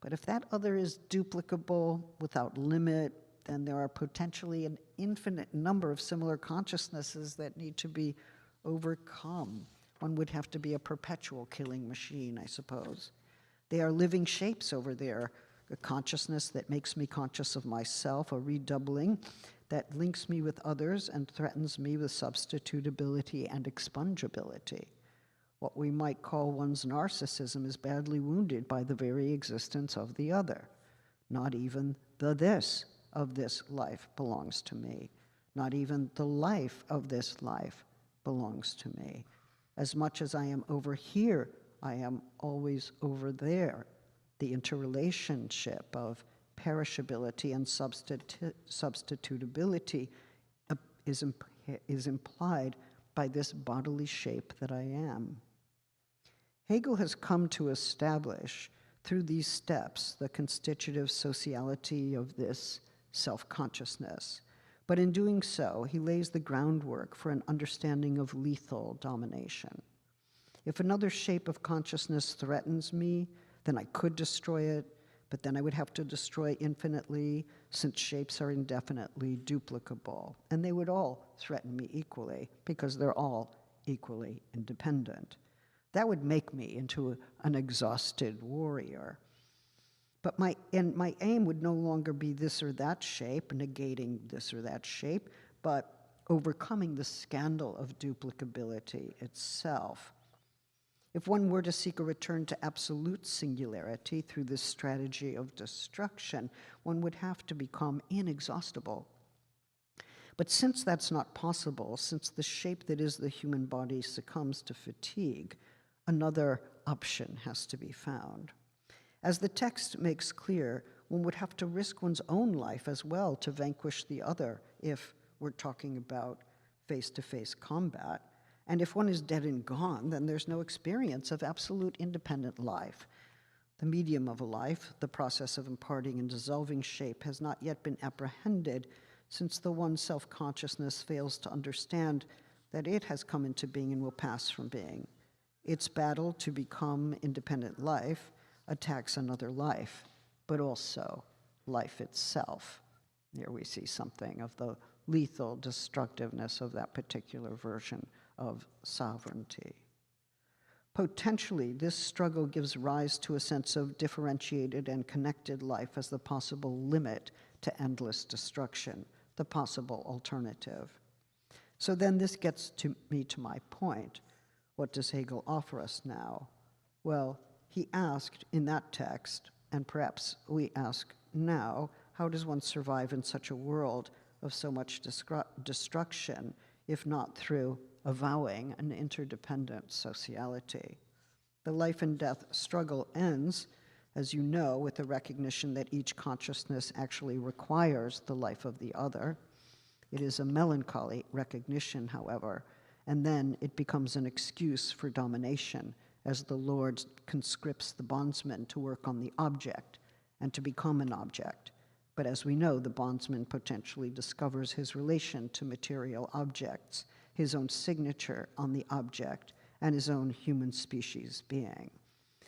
but if that other is duplicable without limit, then there are potentially an infinite number of similar consciousnesses that need to be overcome. One would have to be a perpetual killing machine, I suppose. They are living shapes over there, a consciousness that makes me conscious of myself, a redoubling that links me with others and threatens me with substitutability and expungibility. What we might call one's narcissism is badly wounded by the very existence of the other. Not even the this of this life belongs to me. Not even the life of this life belongs to me. As much as I am over here, I am always over there. The interrelationship of perishability and substitutability is implied by this bodily shape that I am. Hegel has come to establish through these steps the constitutive sociality of this self-consciousness. But in doing so, he lays the groundwork for an understanding of lethal domination. If another shape of consciousness threatens me, then I could destroy it, but then I would have to destroy infinitely, since shapes are indefinitely duplicable. And they would all threaten me equally, because they're all equally independent. That would make me into an exhausted warrior. But my aim would no longer be this or that shape, negating this or that shape, but overcoming the scandal of duplicability itself. If one were to seek a return to absolute singularity through this strategy of destruction, one would have to become inexhaustible. But since that's not possible, since the shape that is the human body succumbs to fatigue, Another option has to be found. As the text makes clear, one would have to risk one's own life as well to vanquish the other if we're talking about face-to-face combat. And if one is dead and gone, then there's no experience of absolute independent life. The medium of a life, the process of imparting and dissolving shape, has not yet been apprehended, since the one self-consciousness fails to understand that it has come into being and will pass from being. Its battle to become independent life attacks another life, but also life itself. Here we see something of the lethal destructiveness of that particular version of sovereignty. Potentially, this struggle gives rise to a sense of differentiated and connected life as the possible limit to endless destruction, the possible alternative. So then this gets me to my point. What does Hegel offer us now? Well, he asked in that text, and perhaps we ask now, how does one survive in such a world of so much destruction, if not through avowing an interdependent sociality? The life and death struggle ends, as you know, with the recognition that each consciousness actually requires the life of the other. It is a melancholy recognition, however, and then it becomes an excuse for domination, as the Lord conscripts the bondsman to work on the object and to become an object. But as we know, the bondsman potentially discovers his relation to material objects, his own signature on the object, and his own human species being.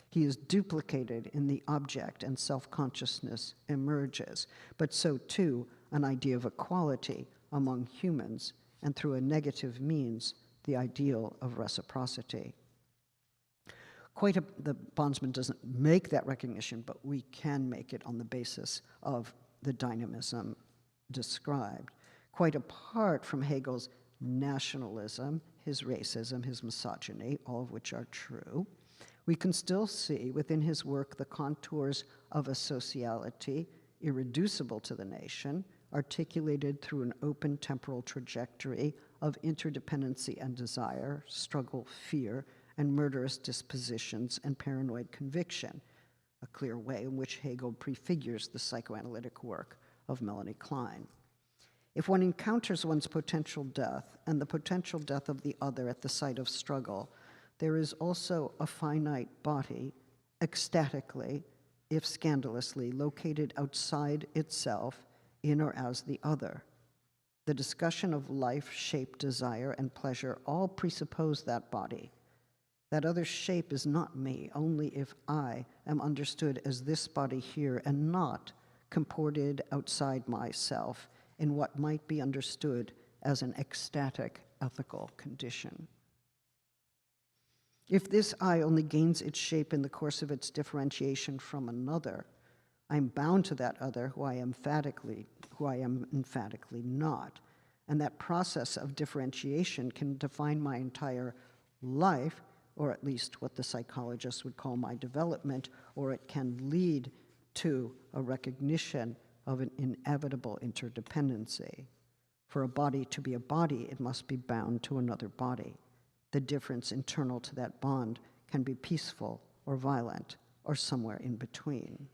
He is duplicated in the object, and self-consciousness emerges, but so too an idea of equality among humans, and through a negative means, the ideal of reciprocity. The bondsman doesn't make that recognition, but we can make it on the basis of the dynamism described. Quite apart from Hegel's nationalism, his racism, his misogyny, all of which are true, we can still see within his work the contours of a sociality irreducible to the nation, articulated through an open temporal trajectory of interdependency and desire, struggle, fear, and murderous dispositions and paranoid conviction, a clear way in which Hegel prefigures the psychoanalytic work of Melanie Klein. If one encounters one's potential death and the potential death of the other at the site of struggle, there is also a finite body, ecstatically, if scandalously, located outside itself, in or as the other. The discussion of life, shape, desire, and pleasure all presuppose that body. That other shape is not me, only if I am understood as this body here and not comported outside myself in what might be understood as an ecstatic ethical condition. If this I only gains its shape in the course of its differentiation from another, I'm bound to that other who I am emphatically not. And that process of differentiation can define my entire life, or at least what the psychologists would call my development, or it can lead to a recognition of an inevitable interdependency. For a body to be a body, it must be bound to another body. The difference internal to that bond can be peaceful or violent or somewhere in between.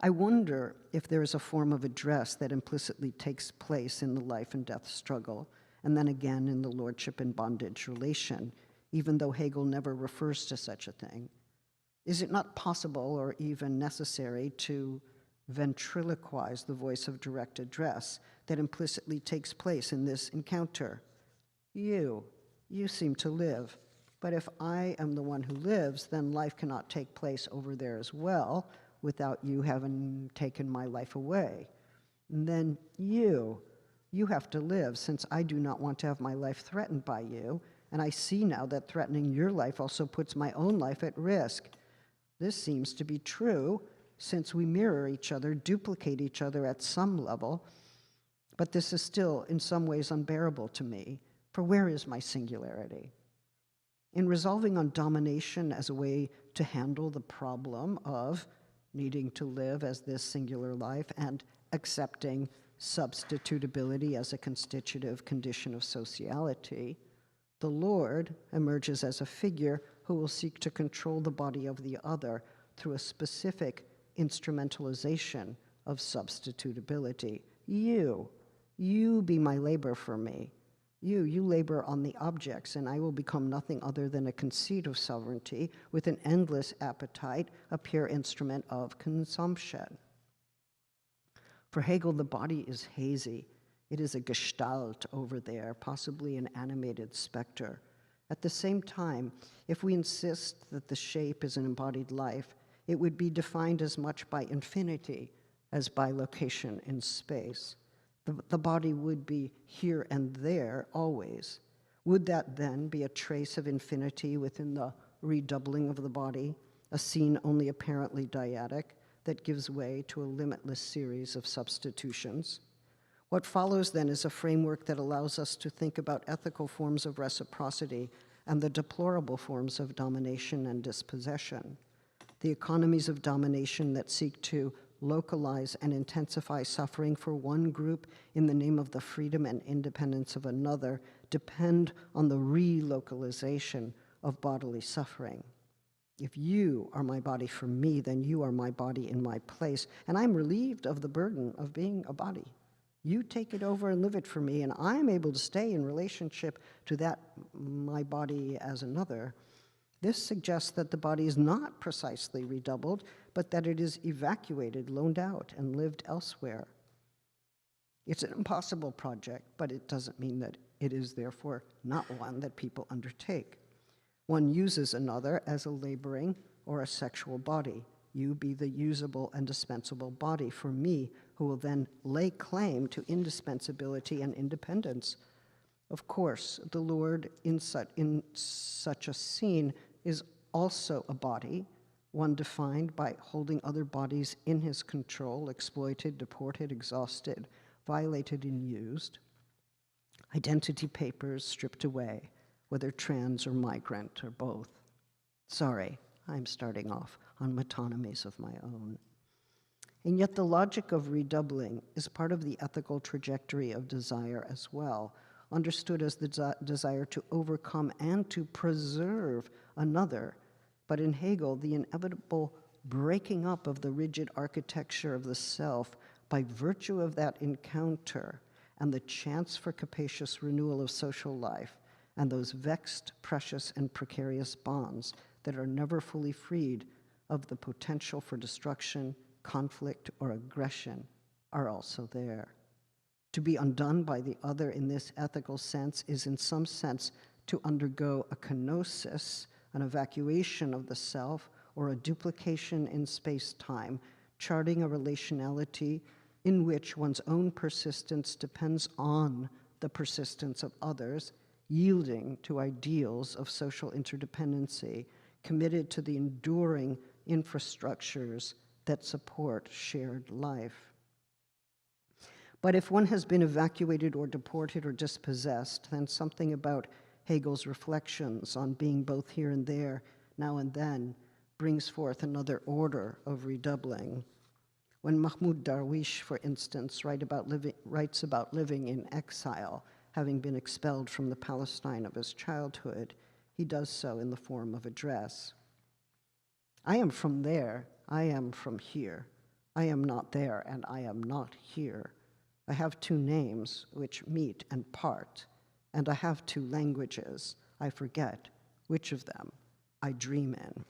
I wonder if there is a form of address that implicitly takes place in the life and death struggle, and then again in the lordship and bondage relation, even though Hegel never refers to such a thing. Is it not possible or even necessary to ventriloquize the voice of direct address that implicitly takes place in this encounter? You seem to live, but if I am the one who lives, then life cannot take place over there as well without you having taken my life away. And then you have to live, since I do not want to have my life threatened by you, and I see now that threatening your life also puts my own life at risk. This seems to be true, since we mirror each other, duplicate each other at some level, but this is still in some ways unbearable to me, for where is my singularity? In resolving on domination as a way to handle the problem of needing to live as this singular life and accepting substitutability as a constitutive condition of sociality, The Lord emerges as a figure who will seek to control the body of the other through a specific instrumentalization of substitutability. You be my labor for me. You labor on the objects, and I will become nothing other than a conceit of sovereignty with an endless appetite, a pure instrument of consumption. For Hegel, the body is hazy. It is a gestalt over there, possibly an animated specter. At the same time, if we insist that the shape is an embodied life, it would be defined as much by infinity as by location in space. The body would be here and there always. Would that then be a trace of infinity within the redoubling of the body, a scene only apparently dyadic that gives way to a limitless series of substitutions? What follows then is a framework that allows us to think about ethical forms of reciprocity and the deplorable forms of domination and dispossession. The economies of domination that seek to localize and intensify suffering for one group in the name of the freedom and independence of another depend on the relocalization of bodily suffering. If you are my body for me, then you are my body in my place, and I'm relieved of the burden of being a body. You take it over and live it for me, and I'm able to stay in relationship to that, my body as another. This suggests that the body is not precisely redoubled, but that it is evacuated, loaned out, and lived elsewhere. It's an impossible project, but it doesn't mean that it is therefore not one that people undertake. One uses another as a laboring or a sexual body. You be the usable and dispensable body for me, who will then lay claim to indispensability and independence. Of course, the Lord in such a scene is also a body, one defined by holding other bodies in his control, exploited, deported, exhausted, violated, and used. Identity papers stripped away, whether trans or migrant or both. Sorry, I'm starting off on metonymies of my own. And yet the logic of redoubling is part of the ethical trajectory of desire as well, understood as the desire to overcome and to preserve another, but in Hegel, the inevitable breaking up of the rigid architecture of the self by virtue of that encounter and the chance for capacious renewal of social life and those vexed, precious, and precarious bonds that are never fully freed of the potential for destruction, conflict, or aggression are also there. To be undone by the other in this ethical sense is in some sense to undergo a kenosis, an evacuation of the self, or a duplication in space-time, charting a relationality in which one's own persistence depends on the persistence of others, yielding to ideals of social interdependency, committed to the enduring infrastructures that support shared life. But if one has been evacuated or deported or dispossessed, then something about Hegel's reflections on being both here and there, now and then, brings forth another order of redoubling. When Mahmoud Darwish, for instance, writes about living in exile, having been expelled from the Palestine of his childhood, he does so in the form of address. I am from there, I am from here. I am not there, and I am not here. I have two names which meet and part, and I have two languages. I forget which of them I dream in.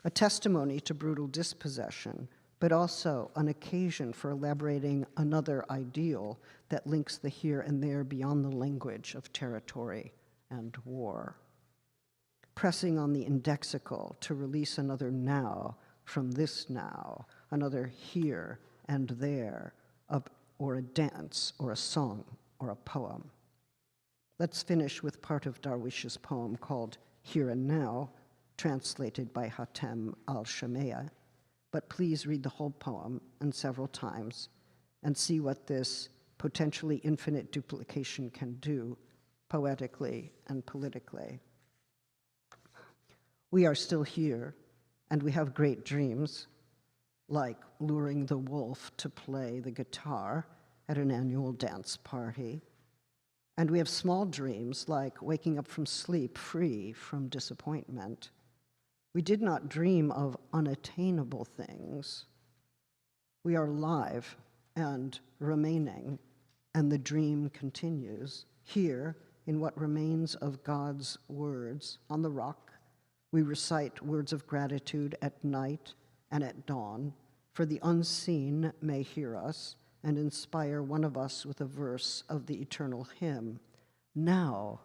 A testimony to brutal dispossession, but also an occasion for elaborating another ideal that links the here and there beyond the language of territory and war. Pressing on the indexical to release another now from this now, another here and there, or a dance, or a song, or a poem. Let's finish with part of Darwish's poem called Here and Now, translated by Hatem al-Shameya. But please read the whole poem and several times and see what this potentially infinite duplication can do poetically and politically. We are still here, and we have great dreams, like luring the wolf to play the guitar at an annual dance party, And we have small dreams, like waking up from sleep free from disappointment. We did not dream of unattainable things. We are alive and remaining, and the dream continues. Here, in what remains of God's words on the rock, we recite words of gratitude at night and at dawn, for the unseen may hear us and inspire one of us with a verse of the eternal hymn. Now,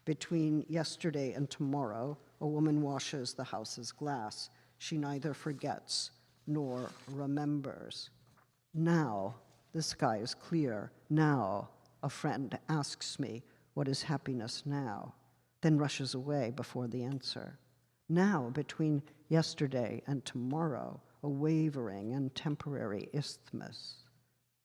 between yesterday and tomorrow, a woman washes the house's glass. She neither forgets nor remembers. Now, the sky is clear. Now, a friend asks me, what is happiness now? Then rushes away before the answer. Now, between yesterday and tomorrow, a wavering and temporary isthmus.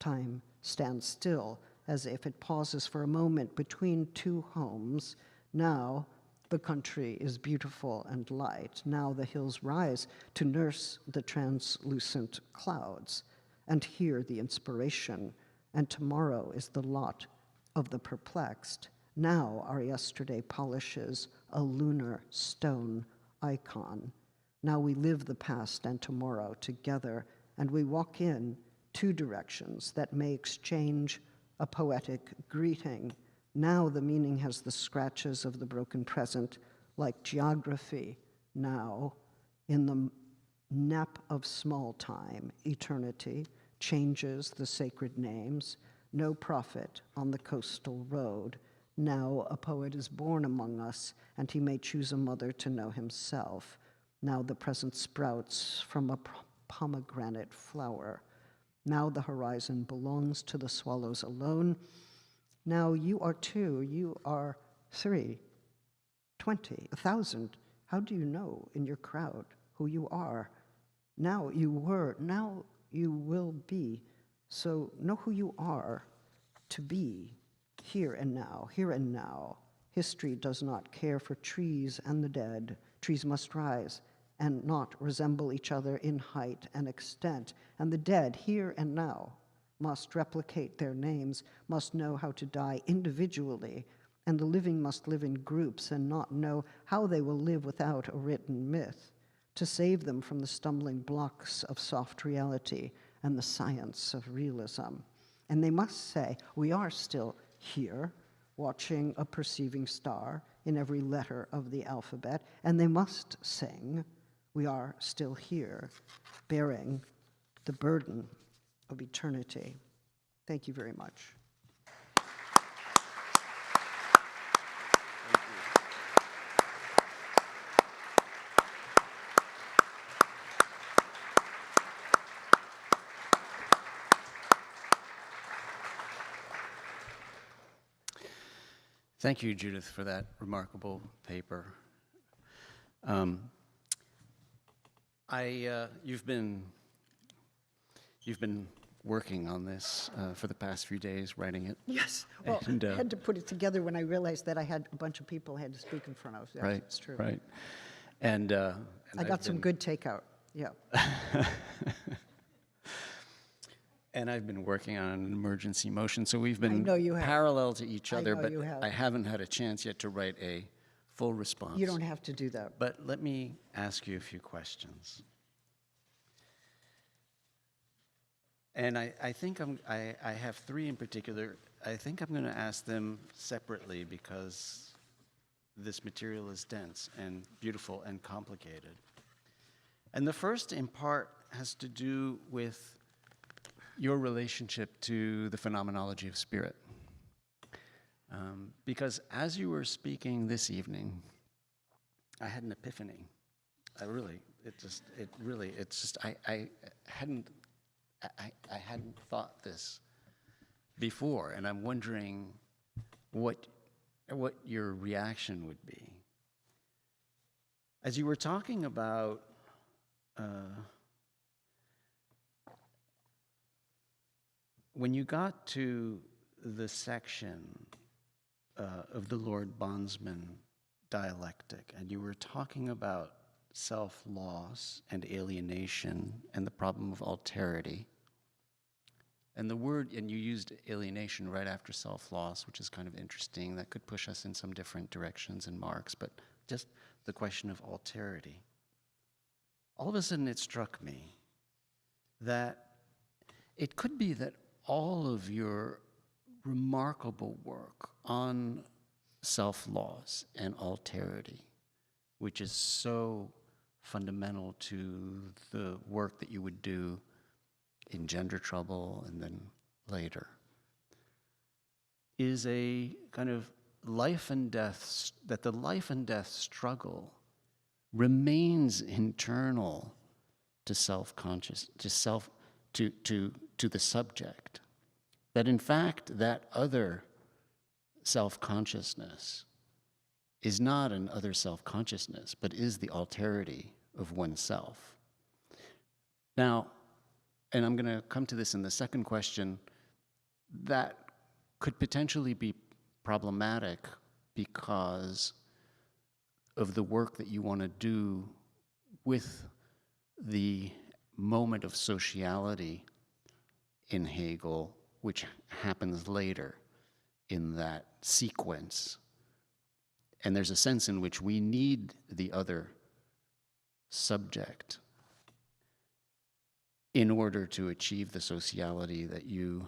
Time stands still, as if it pauses for a moment between two homes. Now, the country is beautiful and light. Now the hills rise to nurse the translucent clouds and hear the inspiration. And tomorrow is the lot of the perplexed. Now our yesterday polishes a lunar stone icon. Now we live the past and tomorrow together, and we walk in two directions that may exchange a poetic greeting. Now the meaning has the scratches of the broken present, like geography. Now, in the nap of small time, eternity changes the sacred names. No prophet on the coastal road. Now a poet is born among us, and he may choose a mother to know himself. Now the present sprouts from a pomegranate flower. Now the horizon belongs to the swallows alone. Now you are two, you are 3, 20, 1,000. How do you know in your crowd who you are? Now you were, now you will be. So know who you are to be, here and now, here and now. History does not care for trees and the dead. Trees must rise and not resemble each other in height and extent. And the dead, here and now, must replicate their names, must know how to die individually, and the living must live in groups and not know how they will live without a written myth, to save them from the stumbling blocks of soft reality and the science of realism. And they must say, we are still here, watching a perceiving star in every letter of the alphabet, and they must sing, we are still here, bearing the burden of eternity. Thank you very much. Thank you, Judith, for that remarkable paper. You've been working on this for the past few days, writing it. Yes, well, And, I had to put it together when I realized that I had a bunch of people I had to speak in front of. Yes, right, it's true. right. And I got some good takeout, yeah. And I've been working on an emergency motion, so we've been know you have. parallel to each other, know but you have. I haven't had a chance yet to write a full response. You don't have to do that. But let me ask you a few questions. And I think I have 3 in particular. I think I'm going to ask them separately because this material is dense and beautiful and complicated. And the first, in part, has to do with your relationship to the phenomenology of spirit. Because as you were speaking this evening, I had an epiphany. I hadn't thought this before, and I'm wondering what your reaction would be. As you were talking about when you got to the section of the Lord Bondsman dialectic, and you were talking about self-loss and alienation and the problem of alterity, And the word, and you used alienation right after self-loss, which is kind of interesting. That could push us in some different directions in Marx, but just the question of alterity. All of a sudden it struck me that it could be that all of your remarkable work on self-loss and alterity, which is so fundamental to the work that you would do in Gender Trouble and then later, is a kind of life and death, that the life and death struggle remains internal to self-conscious, to the subject. That in fact, that other self-consciousness is not an other self-consciousness, but is the alterity of oneself. Now, and I'm going to come to this in the second question, that could potentially be problematic because of the work that you want to do with the moment of sociality in Hegel, which happens later in that sequence. And there's a sense in which we need the other subject in order to achieve the sociality that you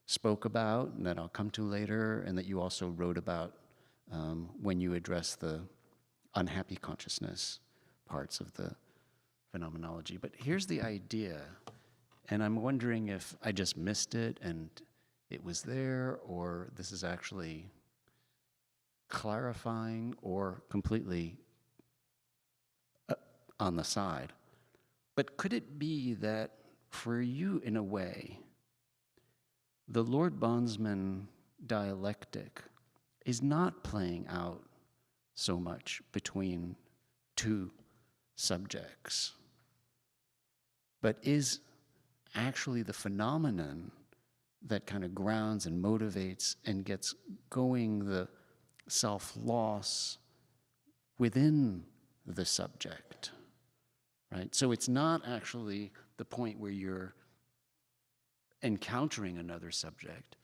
spoke about, and that I'll come to later, and that you also wrote about when you address the unhappy consciousness parts of the phenomenology. But here's the idea, and I'm wondering if I just missed it and it was there, or this is actually clarifying or completely on the side. But could it be that for you, in a way, the Lord Bondsman dialectic is not playing out so much between two subjects, but is actually the phenomenon that kind of grounds and motivates and gets going the self-loss within the subject, right? So it's not actually the point where you're encountering another subject,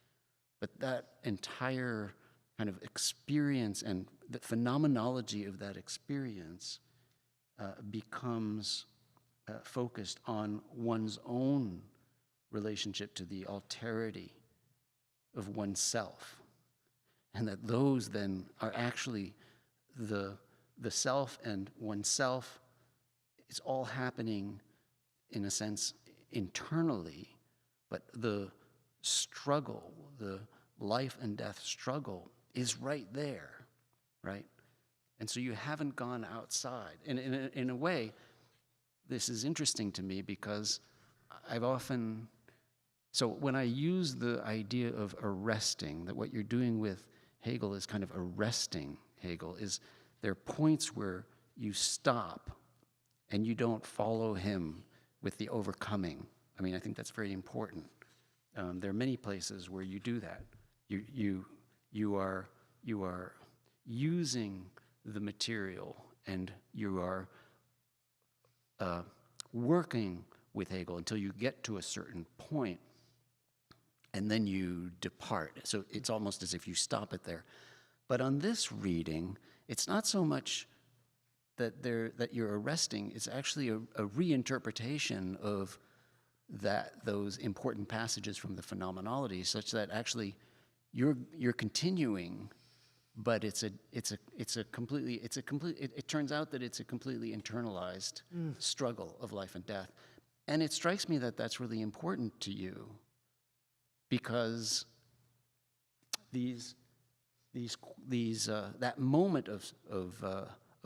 but that entire kind of experience and the phenomenology of that experience becomes focused on one's own relationship to the alterity of oneself, and that those then are actually the self and oneself is all happening in a sense internally, but the struggle, the life and death struggle is right there, right? And so you haven't gone outside. And in a way, this is interesting to me because I've often, so when I use the idea of arresting, that what you're doing with Hegel is kind of arresting Hegel, is there are points where you stop and you don't follow him with the overcoming. I mean, I think that's very important. There are many places where you do that. You are using the material, and you are working with Hegel until you get to a certain point, and then you depart. So it's almost as if you stop it there. But on this reading, it's not so much that you're arresting, it's actually a reinterpretation of those important passages from the Phenomenology, such that actually you're continuing, but it turns out that it's a completely internalized struggle of life and death. And it strikes me that that's really important to you, because that moment of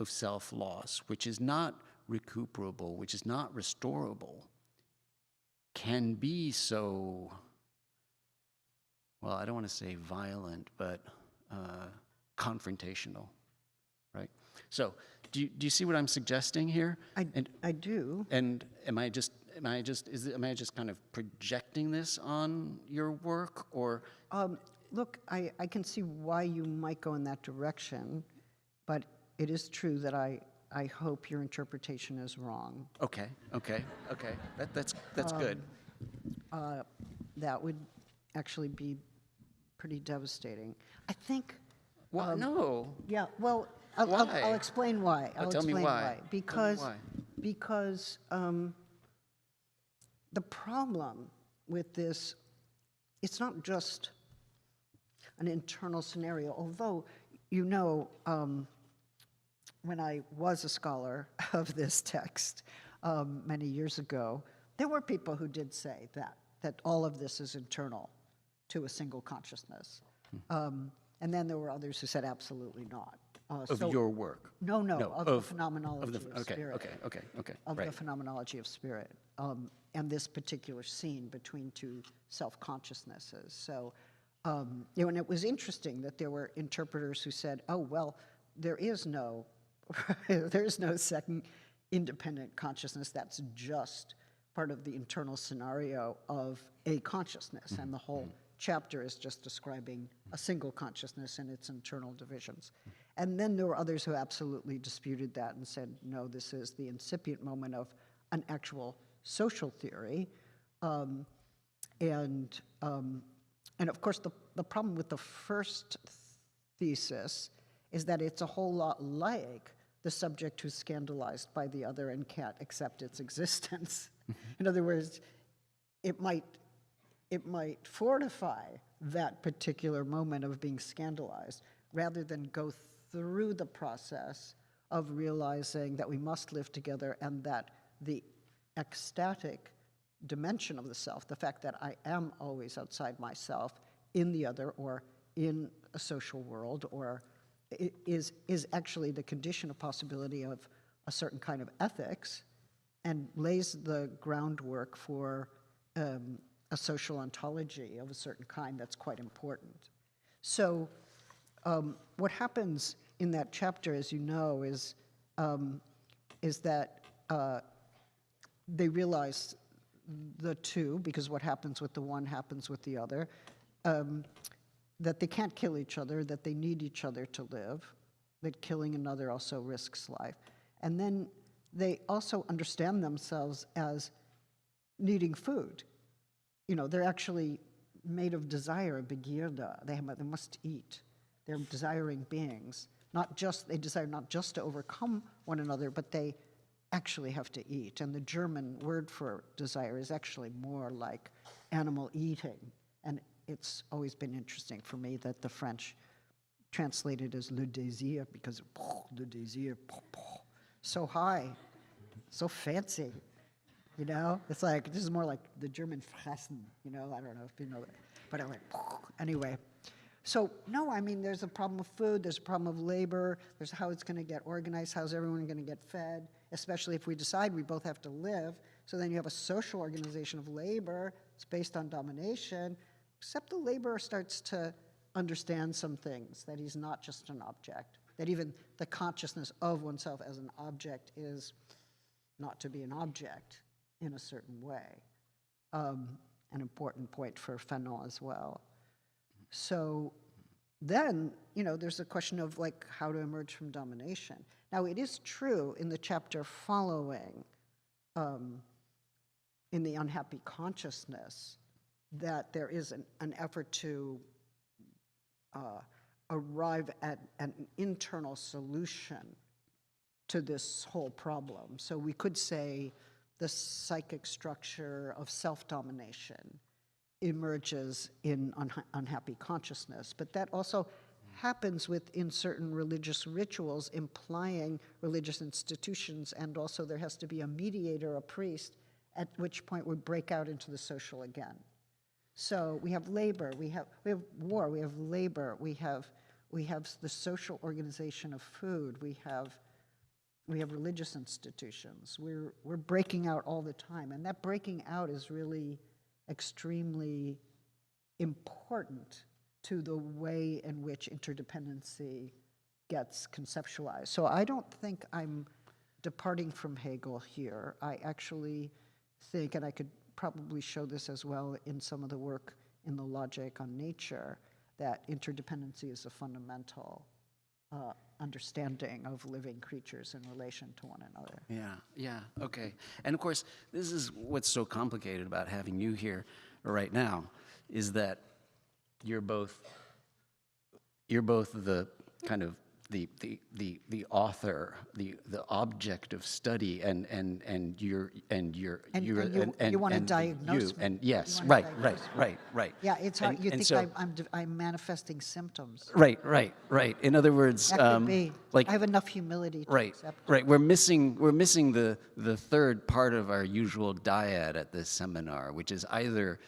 self-loss, which is not recuperable, which is not restorable, can be so, well, I don't want to say violent, but confrontational, right? So, do you see what I'm suggesting here? I do. And am I just kind of projecting this on your work, or? Look, I can see why you might go in that direction, but it is true that I hope your interpretation is wrong. Okay. That's good. that would actually be pretty devastating. I think, Well, no. yeah, well, I'll Why? explain why. I'll tell me explain why. Because, Tell me because the problem with this, it's not just an internal scenario, although, you know, when I was a scholar of this text many years ago, there were people who did say that all of this is internal to a single consciousness. And then there were others who said absolutely not. Of your work? No, of the phenomenology of okay, spirit. Okay. Of right. the phenomenology of spirit, and this particular scene between two self-consciousnesses. So, you know, and it was interesting that there were interpreters who said, oh, well, there is no second independent consciousness. That's just part of the internal scenario of a consciousness, and the whole chapter is just describing a single consciousness and its internal divisions. And then there were others who absolutely disputed that and said, no, this is the incipient moment of an actual social theory. And of course, the problem with the first thesis is that it's a whole lot like the subject who's scandalized by the other and can't accept its existence. In other words, it might fortify that particular moment of being scandalized rather than go through the process of realizing that we must live together and that the ecstatic dimension of the self, the fact that I am always outside myself in the other or in a social world, or is actually the condition of possibility of a certain kind of ethics and lays the groundwork for a social ontology of a certain kind that's quite important. So what happens in that chapter, as you know, is that they realize the two, because what happens with the one happens with the other, that they can't kill each other, that they need each other to live, that killing another also risks life. And then they also understand themselves as needing food. You know, they're actually made of desire, begeerde. They must eat. They're desiring beings. They desire not just to overcome one another, but they actually have to eat. And the German word for desire is actually more like animal eating. And it's always been interesting for me that the French translated as le désir, because le désir, so high, so fancy. You know, it's like, this is more like the German fressen, you know, I don't know if you know that. But anyway. So, no, I mean, there's a problem of food, there's a problem of labor, there's how it's going to get organized, how's everyone going to get fed, especially if we decide we both have to live. So then you have a social organization of labor, it's based on domination, except the laborer starts to understand some things, that he's not just an object, that even the consciousness of oneself as an object is not to be an object in a certain way. An important point for Fanon as well. So then, you know, there's a question of like how to emerge from domination. Now, it is true in the chapter following, in the unhappy consciousness, that there is an effort to arrive at an internal solution to this whole problem. So we could say the psychic structure of self-domination emerges in unhappy consciousness, but that also happens within certain religious rituals, implying religious institutions, and also there has to be a mediator, a priest, at which point we break out into the social again. So we have labor, we have war, we have labor, we have the social organization of food, we have religious institutions. We're breaking out all the time, and that breaking out is really extremely important to the way in which interdependency gets conceptualized. So I don't think I'm departing from Hegel here. I actually think, and I could probably show this as well in some of the work in the logic on nature, that interdependency is a fundamental understanding of living creatures in relation to one another. Yeah, okay. And of course, this is what's so complicated about having you here, right now, is that you're both the kind of the author, the object of study, and you wanna diagnose me. and yes, You wanna right. diagnose Yeah, it's hard. You think so, I'm manifesting symptoms. right. In other words, That could be. like I have enough humility to accept it. right. We're missing the third part of our usual dyad at this seminar, which is either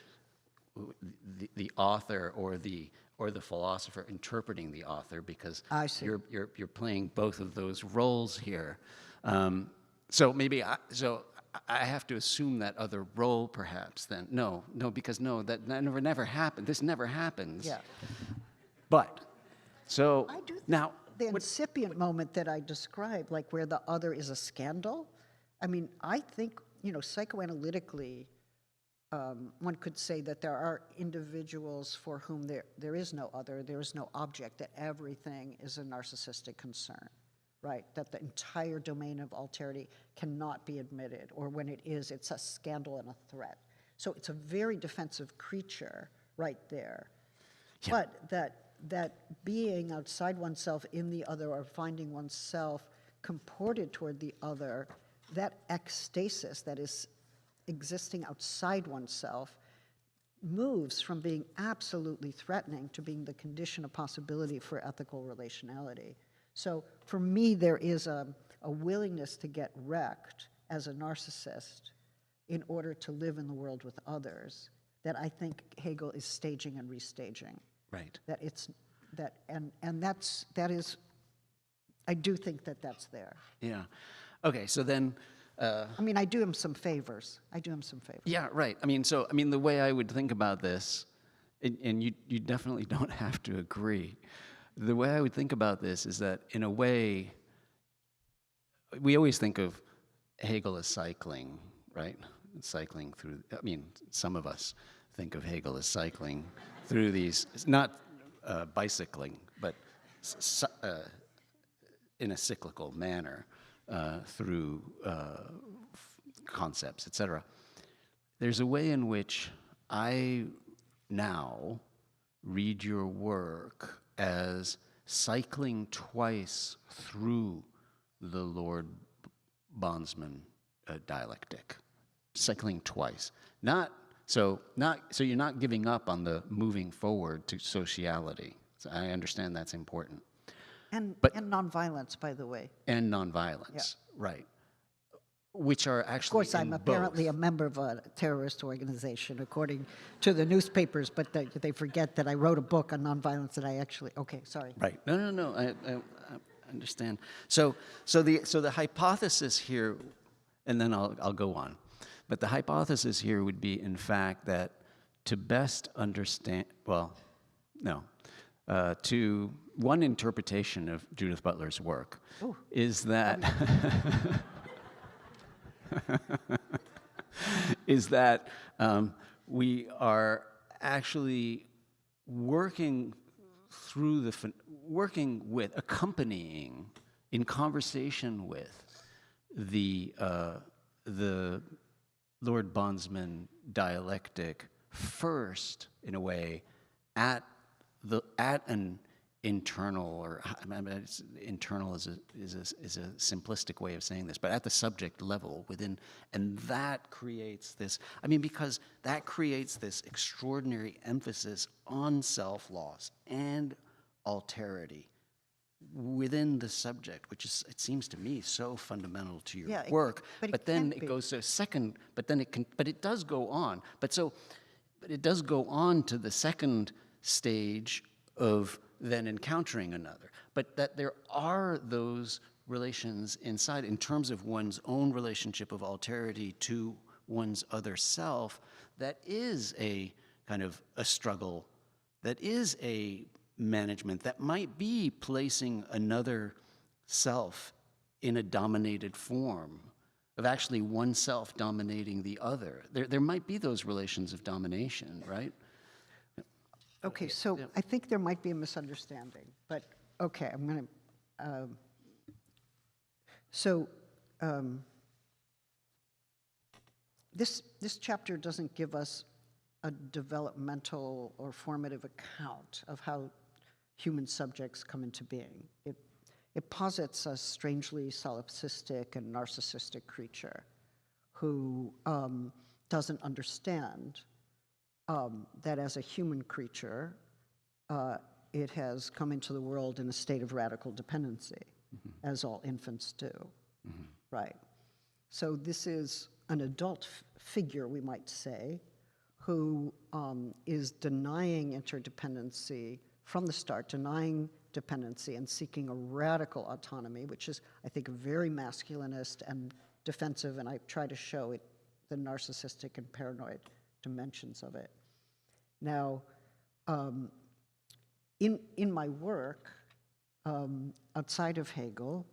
the author or the philosopher interpreting the author, because I see. you're playing both of those roles here. So maybe I have to assume that other role, perhaps. Then no, because that never happened. This never happens. Yeah. But so I do think now the incipient moment that I described, like where the other is a scandal, I mean, I think, psychoanalytically, one could say that there are individuals for whom there is no other, there is no object, that everything is a narcissistic concern, right? That the entire domain of alterity cannot be admitted, or when it is, it's a scandal and a threat. So it's a very defensive creature right there. Yeah. But that being outside oneself in the other, or finding oneself comported toward the other, that ecstasis that is existing outside oneself moves from being absolutely threatening to being the condition of possibility for ethical relationality. So for me, there is a willingness to get wrecked as a narcissist in order to live in the world with others that I think Hegel is staging and restaging. right. That it's that that is I do think that that's there. Yeah. Okay. So then. I mean, I do him some favors. Yeah, right. The way I would think about this, and you definitely don't have to agree. The way I would think about this is that, in a way, we always think of Hegel as cycling, right? Cycling through, some of us think of Hegel as cycling through these, not bicycling, but in a cyclical manner. Through concepts, etc. There's a way in which I now read your work as cycling twice through the Lord Bondsman dialectic. Cycling twice. So you're not giving up on the moving forward to sociality. So I understand that's important. And nonviolence, by the way. And nonviolence, right. Which are actually, of course, I'm apparently both. a member of a terrorist organization, according to the newspapers, but they forget that I wrote a book on nonviolence and I actually, okay, sorry. Right, no, I understand. So the hypothesis here, and then I'll go on, but the hypothesis here would be, in fact, that to best understand, to one interpretation of Judith Butler's work is that we are actually working with, accompanying, in conversation with the Lord Bondsman dialectic first, in a way, at an internal, or internal is a simplistic way of saying this, but at the subject level within, and that creates this. Because that creates this extraordinary emphasis on self-loss and alterity within the subject, which is, it seems to me, so fundamental to your work. But then it goes to second. But it does go on. But it does go on to the second stage of then encountering another. But that there are those relations inside, in terms of one's own relationship of alterity to one's other self, that is a kind of a struggle, that is a management, that might be placing another self in a dominated form, of actually one self dominating the other. There might be those relations of domination, right? Okay, so I think there might be a misunderstanding, but okay, I'm going to. This chapter doesn't give us a developmental or formative account of how human subjects come into being. It posits a strangely solipsistic and narcissistic creature who doesn't understand that as a human creature, it has come into the world in a state of radical dependency, as all infants do, right? So this is an adult figure, we might say, who is denying interdependency from the start, denying dependency and seeking a radical autonomy, which is, I think, very masculinist and defensive, and I try to show it, the narcissistic and paranoid dimensions of it. Now, in my work, outside of Hegel,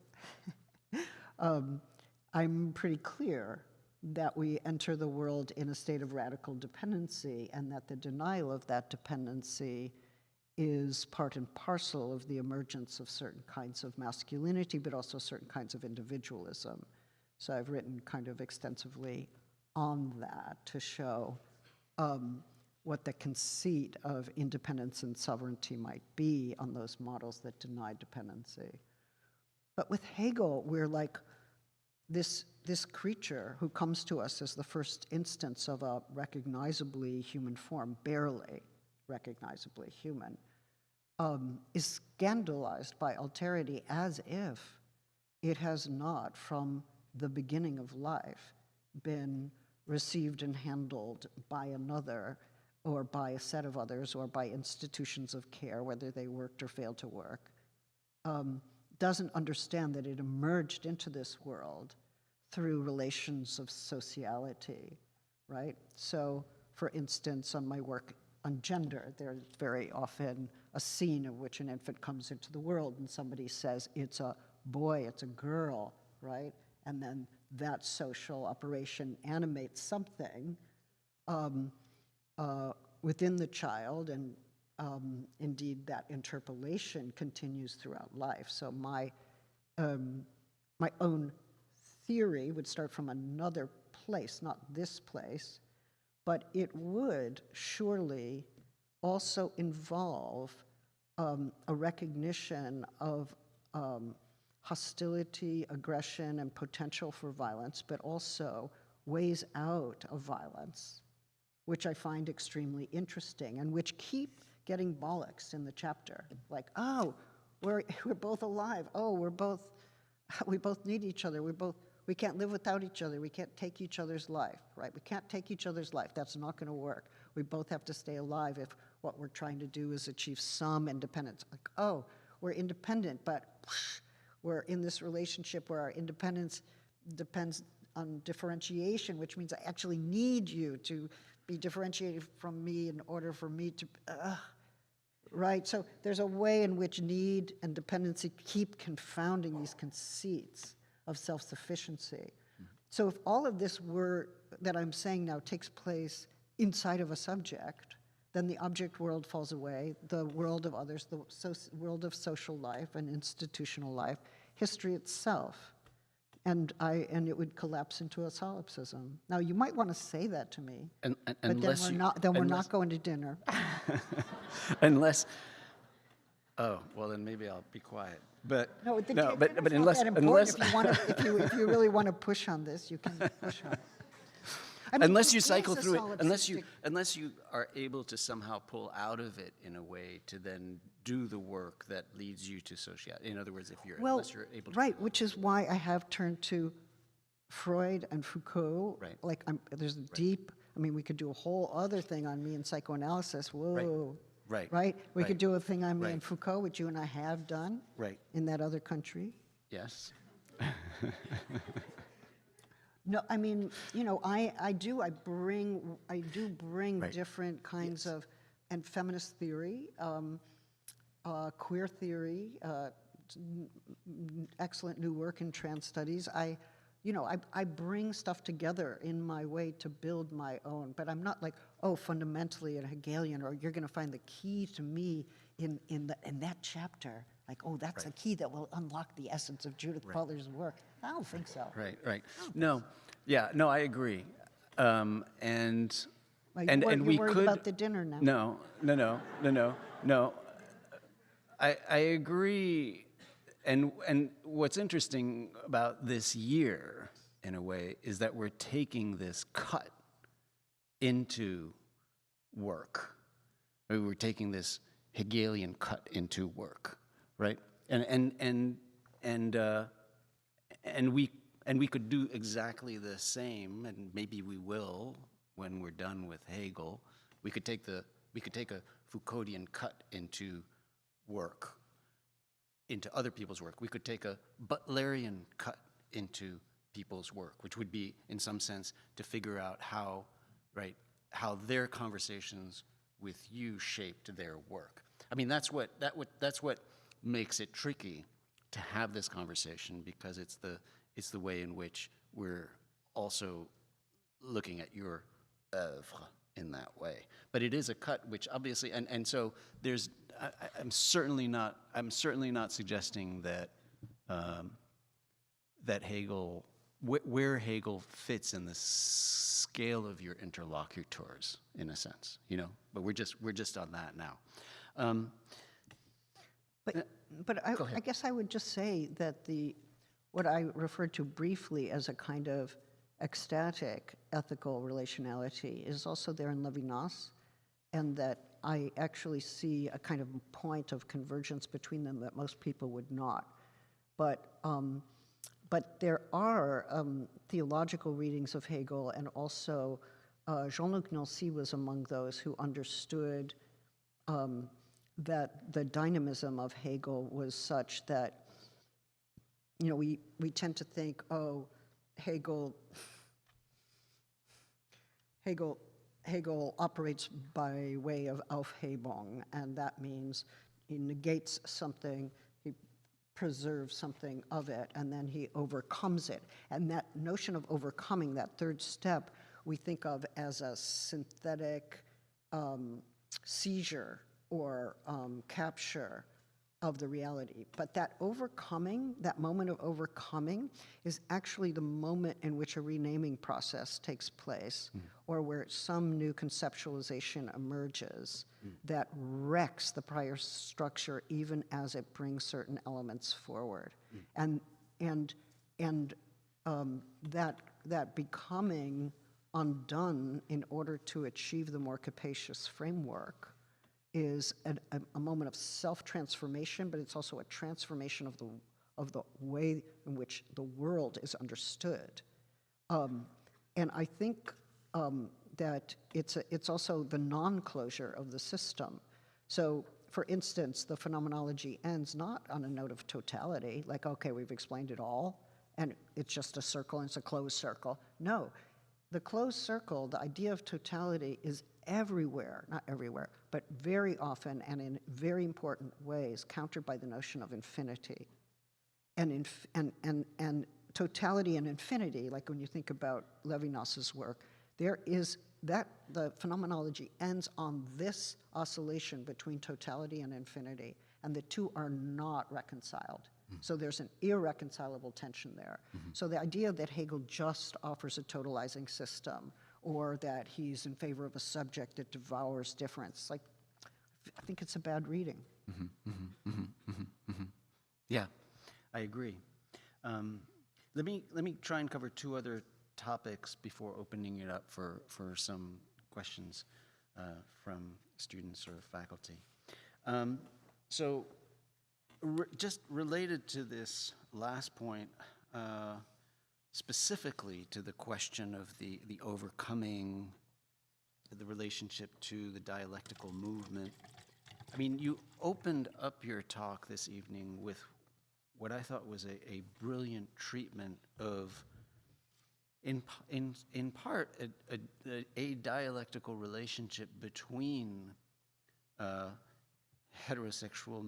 I'm pretty clear that we enter the world in a state of radical dependency, and that the denial of that dependency is part and parcel of the emergence of certain kinds of masculinity, but also certain kinds of individualism. So I've written kind of extensively on that to show what the conceit of independence and sovereignty might be on those models that deny dependency. But with Hegel, we're like this creature who comes to us as the first instance of a recognizably human form, barely recognizably human, is scandalized by alterity as if it has not, from the beginning of life, been received and handled by another, or by a set of others, or by institutions of care, whether they worked or failed to work, doesn't understand that it emerged into this world through relations of sociality, right? So, for instance, on my work on gender, there's very often a scene in which an infant comes into the world and somebody says, it's a boy, it's a girl, right? And then that social operation animates something within the child, and indeed that interpolation continues throughout life. So my own theory would start from another place, not this place, but it would surely also involve a recognition of hostility, aggression, and potential for violence, but also ways out of violence, which I find extremely interesting and which keep getting bollocks in the chapter. Like, oh, we're both alive. Oh, we both need each other. We can't live without each other. We can't take each other's life, right? We can't take each other's life. That's not going to work. We both have to stay alive if what we're trying to do is achieve some independence. Like, oh, we're independent, but we're in this relationship where our independence depends on differentiation, which means I actually need you to be differentiated from me in order for me to, right? So there's a way in which need and dependency keep confounding these conceits of self-sufficiency. So if all of this that I'm saying now takes place inside of a subject, then the object world falls away, the world of others, the world of social life and institutional life, history itself, and it would collapse into a solipsism. Now, you might want to say that to me, but then we're not going to dinner. Unless, oh, well, then maybe I'll be quiet. But unless if you really want to push on this, you can push on it. I mean, unless you cycle through it, unless you are able to somehow pull out of it in a way to then do the work that leads you to sociality. In other words, unless you're able to. Right, which is why I have turned to Freud and Foucault. Right. Like, there's deep. I mean, we could do a whole other thing on me in psychoanalysis. Whoa. Right. We could do a thing on me in Foucault, which you and I have done. Right. In that other country. Yes. No, I mean, I do bring different kinds of, and feminist theory, queer theory, excellent new work in trans studies. I bring stuff together in my way to build my own, but I'm not like, oh, fundamentally a Hegelian, or you're going to find the key to me in that chapter. Like, oh, that's the key that will unlock the essence of Judith Butler's work. I don't think so. Right. No, I agree. And You're worried about the dinner now. No. I agree. And what's interesting about this year, in a way, is that we're taking this cut into work. We're taking this Hegelian cut into work, right? And we could do exactly the same, and maybe we will when we're done with Hegel. We could take a Foucauldian cut into work, into other people's work. We could take a Butlerian cut into people's work, which would be, in some sense, to figure out how their conversations with you shaped their work. I mean, that's what makes it tricky to have this conversation, because it's the way in which we're also looking at your oeuvre in that way. But it is a cut, which obviously, and so there's. I'm certainly not suggesting that that Hegel, where Hegel fits in the scale of your interlocutors, in a sense, But we're just on that now. But I guess I would just say that what I referred to briefly as a kind of ecstatic ethical relationality is also there in Levinas, and that I actually see a kind of point of convergence between them that most people would not. But there are theological readings of Hegel, and also Jean-Luc Nancy was among those who understood that the dynamism of Hegel was such that, we tend to think, oh, Hegel operates by way of Aufhebung, and that means he negates something, he preserves something of it, and then he overcomes it. And that notion of overcoming, that third step, we think of as a synthetic seizure or capture of the reality. But that overcoming, that moment of overcoming, is actually the moment in which a renaming process takes place, or where some new conceptualization emerges that wrecks the prior structure even as it brings certain elements forward. And that becoming undone in order to achieve the more capacious framework is a moment of self-transformation, but it's also a transformation of the way in which the world is understood. And I think that it's also the non-closure of the system. So, for instance, the phenomenology ends not on a note of totality, like, okay, we've explained it all, and it's just a circle, and it's a closed circle. No, the closed circle, the idea of totality, is everywhere, not everywhere, but very often and in very important ways countered by the notion of infinity. And totality and infinity, like when you think about Levinas's work, there is that the phenomenology ends on this oscillation between totality and infinity, and the two are not reconciled. So there's an irreconcilable tension there. So the idea that Hegel just offers a totalizing system, or that he's in favor of a subject that devours difference, like, I think it's a bad reading. Yeah, I agree. Let me try and cover two other topics before opening it up for some questions from students or faculty. Just related to this last point, specifically to the question of the overcoming, the relationship to the dialectical movement. I mean, you opened up your talk this evening with what I thought was a brilliant treatment of, in part, a dialectical relationship between heterosexual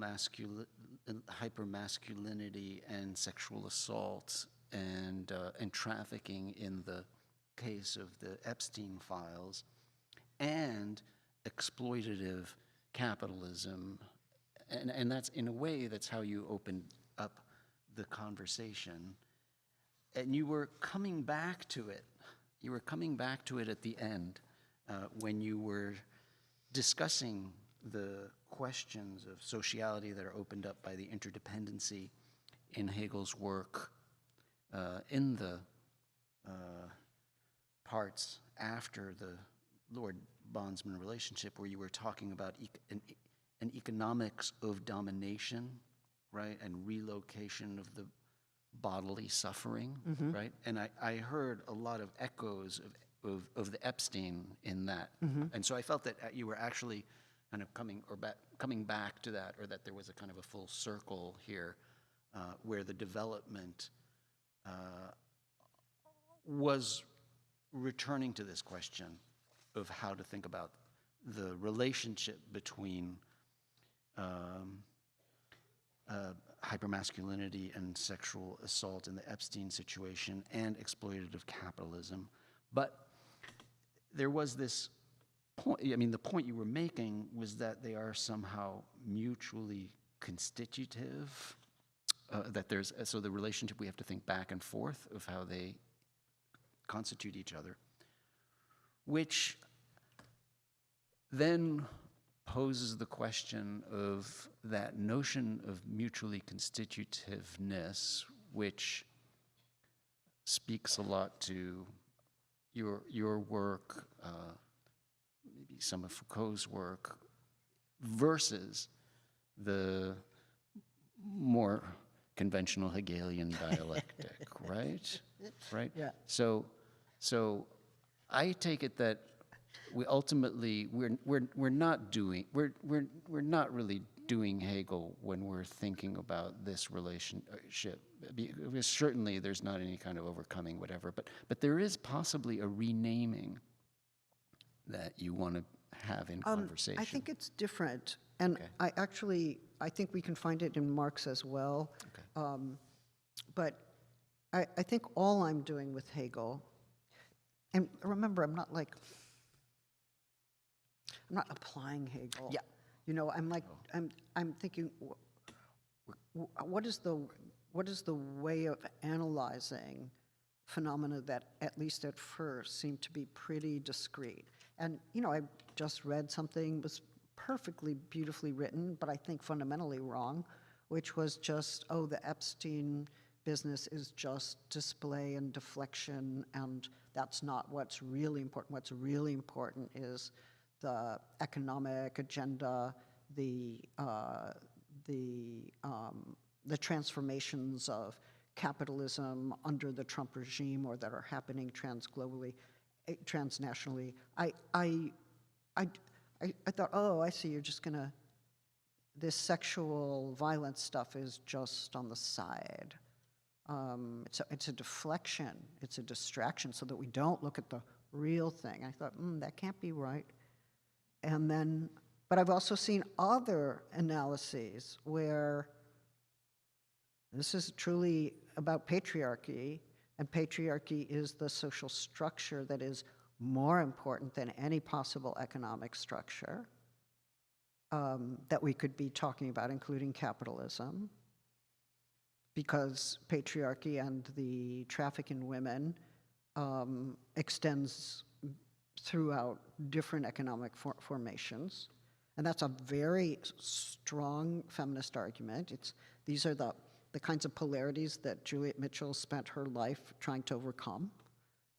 hypermasculinity and sexual assault and trafficking in the case of the Epstein files, and exploitative capitalism, and that's, in a way, that's how you opened up the conversation. And you were coming back to it. You were coming back to it at the end, when you were discussing the questions of sociality that are opened up by the interdependency in Hegel's work, in the parts after the Lord-Bondsman relationship, where you were talking about an economics of domination, right, and relocation of the bodily suffering, right? And I heard a lot of echoes of the Epstein in that. And so I felt that you were actually kind of coming back to that, or that there was a kind of a full circle here, where the development was returning to this question of how to think about the relationship between hypermasculinity and sexual assault in the Epstein situation and exploitative capitalism. But there was this point, I mean, the point you were making was that they are somehow mutually constitutive, that there's, so the relationship, we have to think back and forth of how they constitute each other, which then poses the question of that notion of mutually constitutiveness, which speaks a lot to your work, maybe some of Foucault's work, versus the more conventional Hegelian dialectic, right? Right? Yeah. So I take it that we ultimately we're not really doing Hegel when we're thinking about this relationship. Because certainly there's not any kind of overcoming whatever, but there is possibly a renaming that you want to have in conversation. I think it's different, and Okay. I think we can find it in Marx as well. Okay. But I think all I'm doing with Hegel, and remember, I'm not applying Hegel. Yeah. You know, I'm thinking, what is the way of analyzing phenomena that, at least at first, seem to be pretty discrete? And, you know, I just read something, was perfectly beautifully written, but I think fundamentally wrong, which was just, oh, the Epstein business is just display and deflection, and that's not what's really important. What's really important is the economic agenda, the transformations of capitalism under the Trump regime, or that are happening transnationally. I thought, oh, I see, you're just gonna, this sexual violence stuff is just on the side. It's a deflection, it's a distraction, so that we don't look at the real thing. I thought, that can't be right. And then, but I've also seen other analyses where this is truly about patriarchy, and patriarchy is the social structure that is more important than any possible economic structure that we could be talking about, including capitalism, because patriarchy and the traffic in women extends throughout different economic formations. And that's a very strong feminist argument. These are the kinds of polarities that Juliet Mitchell spent her life trying to overcome.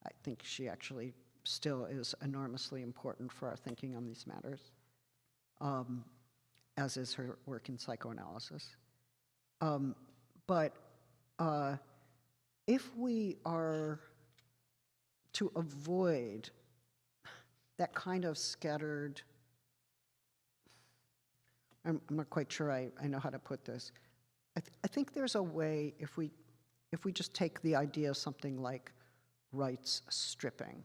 I think she actually still is enormously important for our thinking on these matters, as is her work in psychoanalysis. But if we are to avoid that kind of scattered, I'm not quite sure I know how to put this. I think there's a way, if we just take the idea of something like rights stripping,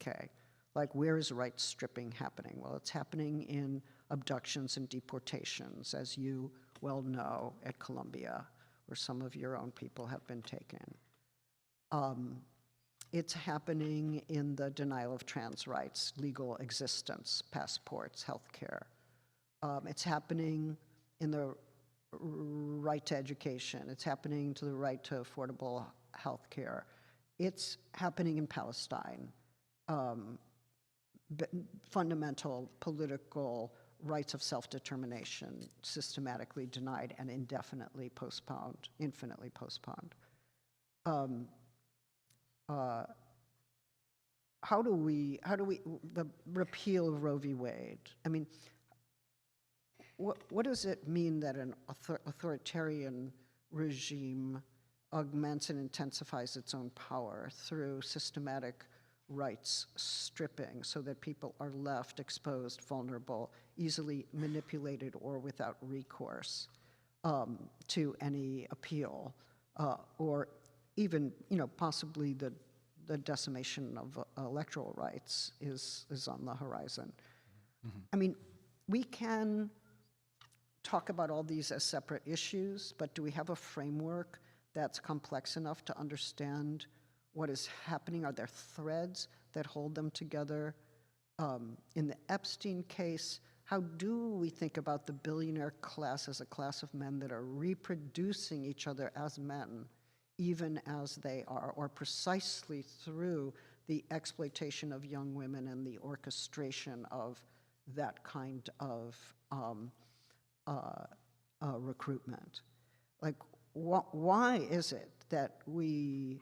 okay? Like, where is rights stripping happening? Well, it's happening in abductions and deportations, as you well know, at Columbia, where some of your own people have been taken. It's happening in the denial of trans rights, legal existence, passports, healthcare. It's happening in the right to education. It's happening to the right to affordable healthcare. It's happening in Palestine. fundamental political rights of self-determination systematically denied and indefinitely postponed, infinitely postponed. How do we, the repeal of Roe v. Wade, I mean, what does it mean that an authoritarian regime augments and intensifies its own power through systematic rights stripping so that people are left exposed, vulnerable, easily manipulated or without recourse to any appeal, or even, possibly the decimation of electoral rights is on the horizon. Mm-hmm. I mean, we can talk about all these as separate issues, but do we have a framework that's complex enough to understand what is happening? Are there threads that hold them together? In the Epstein case, how do we think about the billionaire class as a class of men that are reproducing each other as men, even as they are, or precisely through the exploitation of young women and the orchestration of that kind of recruitment? Like, why is it that we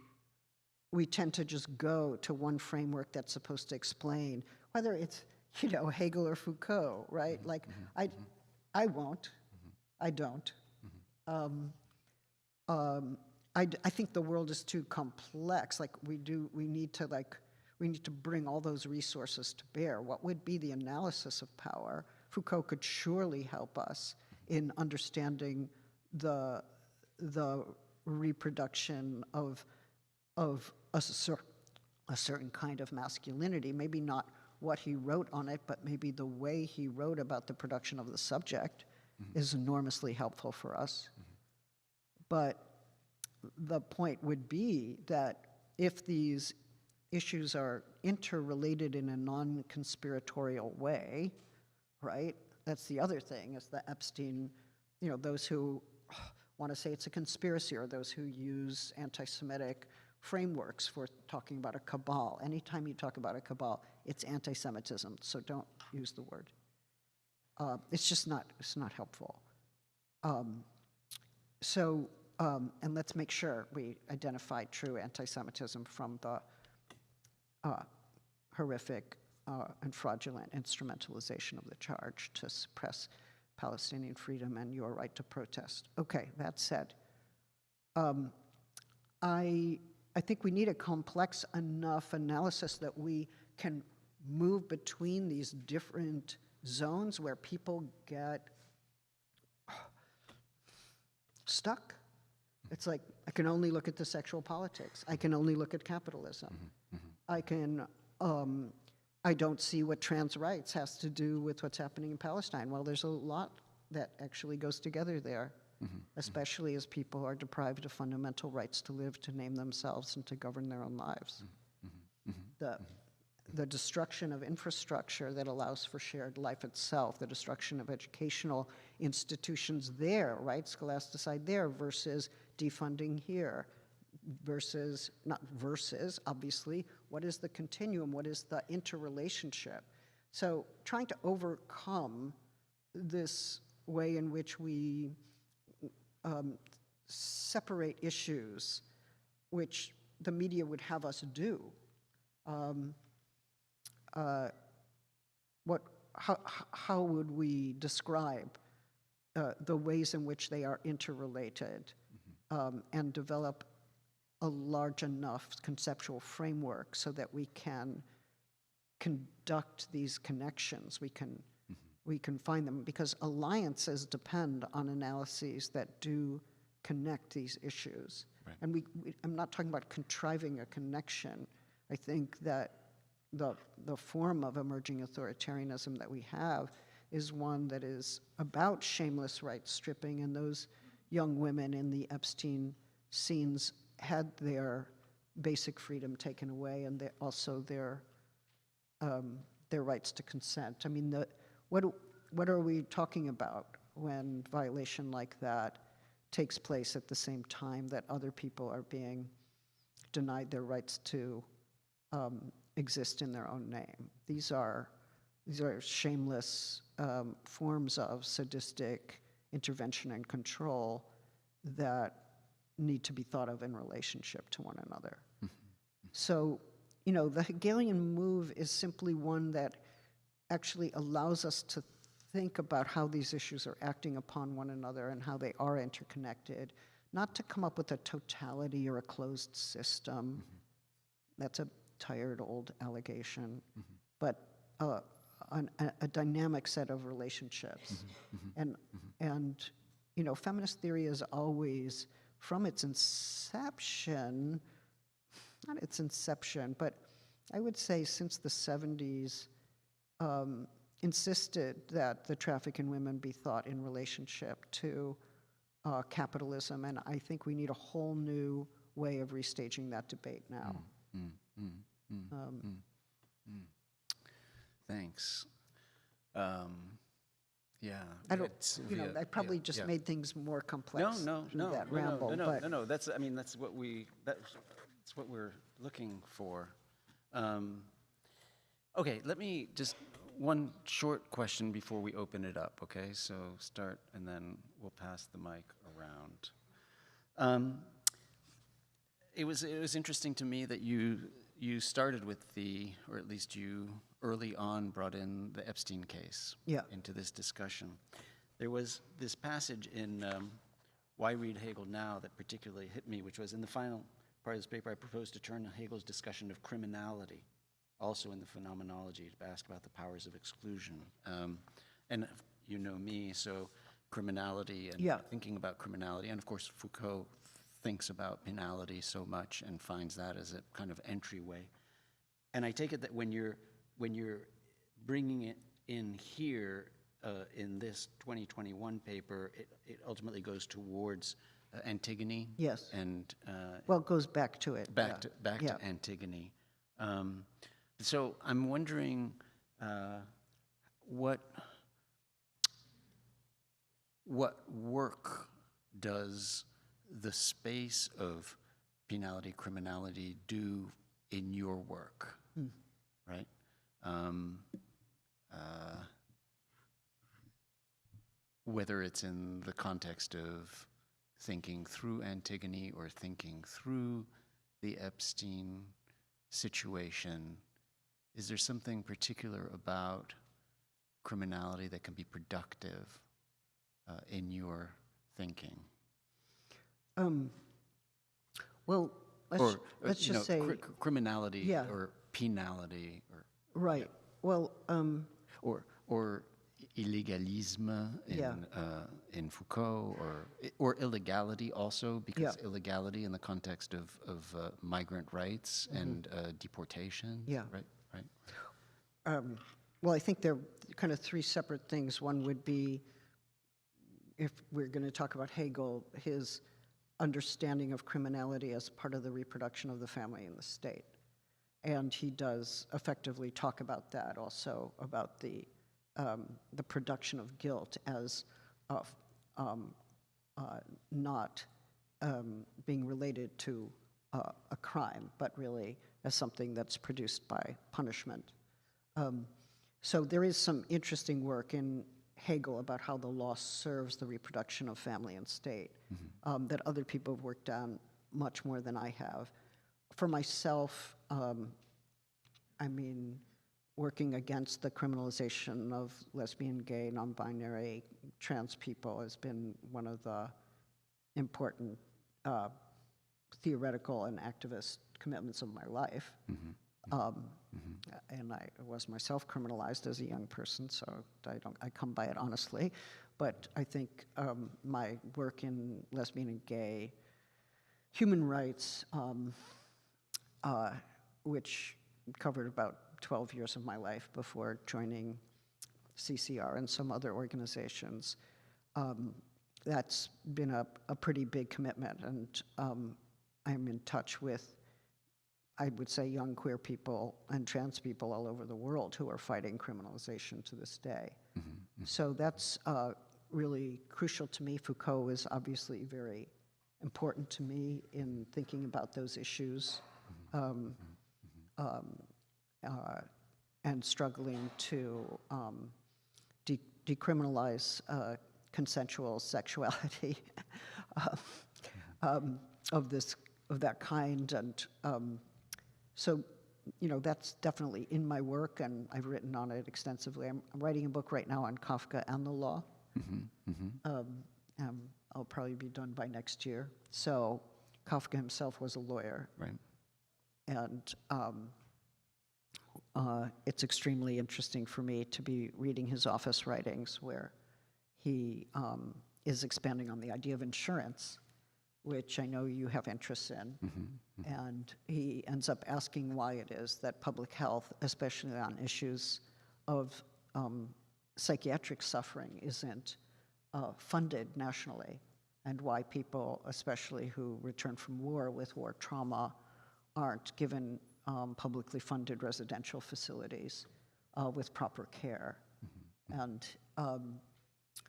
tend to just go to one framework that's supposed to explain, whether it's, Hegel or Foucault, right? Mm-hmm. Like, Mm-hmm. I won't, I don't. I think the world is too complex. Like, we need to bring all those resources to bear. What would be the analysis of power? Foucault could surely help us in understanding the reproduction of a certain kind of masculinity, maybe not what he wrote on it, but maybe the way he wrote about the production of the subject is enormously helpful for us. But the point would be that if these issues are interrelated in a non-conspiratorial way, right? That's the other thing, is the Epstein, those who want to say it's a conspiracy, or those who use anti-Semitic frameworks for talking about a cabal. Anytime you talk about a cabal, it's anti-Semitism, so don't use the word. It's not helpful. And let's make sure we identify true anti-Semitism from the horrific and fraudulent instrumentalization of the charge to suppress Palestinian freedom and your right to protest. Okay, that said, I think we need a complex enough analysis that we can move between these different zones where people get stuck. It's like, I can only look at the sexual politics. I can only look at capitalism. I don't see what trans rights has to do with what's happening in Palestine. Well, there's a lot that actually goes together there, especially as people are deprived of fundamental rights to live, to name themselves, and to govern their own lives. The destruction of infrastructure that allows for shared life itself, the destruction of educational institutions there, right, scholasticide there, versus defunding here, versus, not versus, obviously, what is the continuum, what is the interrelationship? So trying to overcome this way in which we separate issues, which the media would have us do, how would we describe the ways in which they are interrelated, and develop a large enough conceptual framework so that we can conduct these connections, we can find them, because alliances depend on analyses that do connect these issues. Right. And I'm not talking about contriving a connection. I think that the form of emerging authoritarianism that we have is one that is about shameless right stripping, and those young women in the Epstein scenes had their basic freedom taken away, and also their rights to consent. I mean, what are we talking about when violation like that takes place at the same time that other people are being denied their rights to exist in their own name. These are shameless forms of sadistic intervention and control that need to be thought of in relationship to one another. So, the Hegelian move is simply one that actually allows us to think about how these issues are acting upon one another and how they are interconnected, not to come up with a totality or a closed system. That's a tired old allegation, but a dynamic set of relationships. And feminist theory is always, from its inception, not its inception, but I would say since the 70s, insisted that the traffic in women be thought in relationship to capitalism, and I think we need a whole new way of restaging that debate now. Thanks. Yeah. I don't, I probably just made things more complex through that ramble. No. That's what we're looking for. Okay, let me just one short question before we open it up. Okay, so start, and then we'll pass the mic around. It was interesting to me that you started with or at least you early on brought in the Epstein case into this discussion. There was this passage in Why Read Hegel Now that particularly hit me, which was in the final part of this paper. I proposed to turn to Hegel's discussion of criminality, also in the Phenomenology, to ask about the powers of exclusion. And you know me, so criminality and thinking about criminality, and of course Foucault thinks about penality so much and finds that as a kind of entryway. And I take it that when you're bringing it in here in this 2021 paper, it ultimately goes towards Antigone. Yes. And well, it goes back to it. Back to Antigone. So I'm wondering what work does the space of penality, criminality do in your work, right? Whether it's in the context of thinking through Antigone or thinking through the Epstein situation, is there something particular about criminality that can be productive in your thinking? Well, let's just say criminality or penality, or right. Well, or illegalisme in Foucault, or illegality also, because illegality in the context of migrant rights and deportation. Right. Well, I think they're kind of three separate things. One would be, if we're going to talk about Hegel, his understanding of criminality as part of the reproduction of the family and the state. And he does effectively talk about that also, about the production of guilt as not being related to a crime, but really as something that's produced by punishment. So there is some interesting work in Hegel about how the law serves the reproduction of family and state that other people have worked on much more than I have. For myself, working against the criminalization of lesbian, gay, non-binary, trans people has been one of the important theoretical and activist commitments of my life. And I was myself criminalized as a young person, so I come by it honestly. But I think my work in lesbian and gay human rights, which covered about 12 years of my life before joining CCR and some other organizations, that's been a pretty big commitment. And I'm in touch with, I would say, young queer people and trans people all over the world who are fighting criminalization to this day. So that's really crucial to me. Foucault is obviously very important to me in thinking about those issues. and struggling to decriminalize consensual sexuality of that kind, and so that's definitely in my work, and I've written on it extensively. I'm writing a book right now on Kafka and the law. I'll probably be done by next year. So Kafka himself was a lawyer, Right. and it's extremely interesting for me to be reading his office writings, where he is expanding on the idea of insurance, which I know you have interests in. And he ends up asking why it is that public health, especially on issues of psychiatric suffering, isn't funded nationally, and why people, especially who return from war with war trauma, aren't given publicly funded residential facilities with proper care. And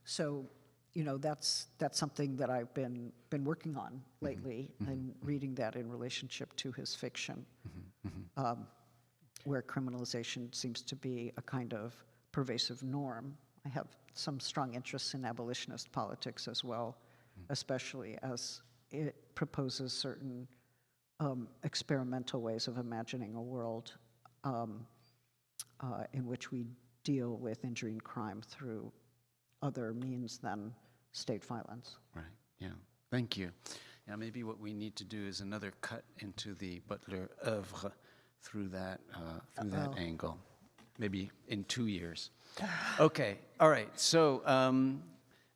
so, that's something that I've been working on lately, and reading that in relationship to his fiction, where criminalization seems to be a kind of pervasive norm. I have some strong interests in abolitionist politics as well, especially as it proposes certain experimental ways of imagining a world in which we deal with injury and crime through other means than state violence. Right, yeah. Thank you. Yeah, maybe what we need to do is another cut into the Butler oeuvre through that angle, maybe in 2 years. Okay, all right. So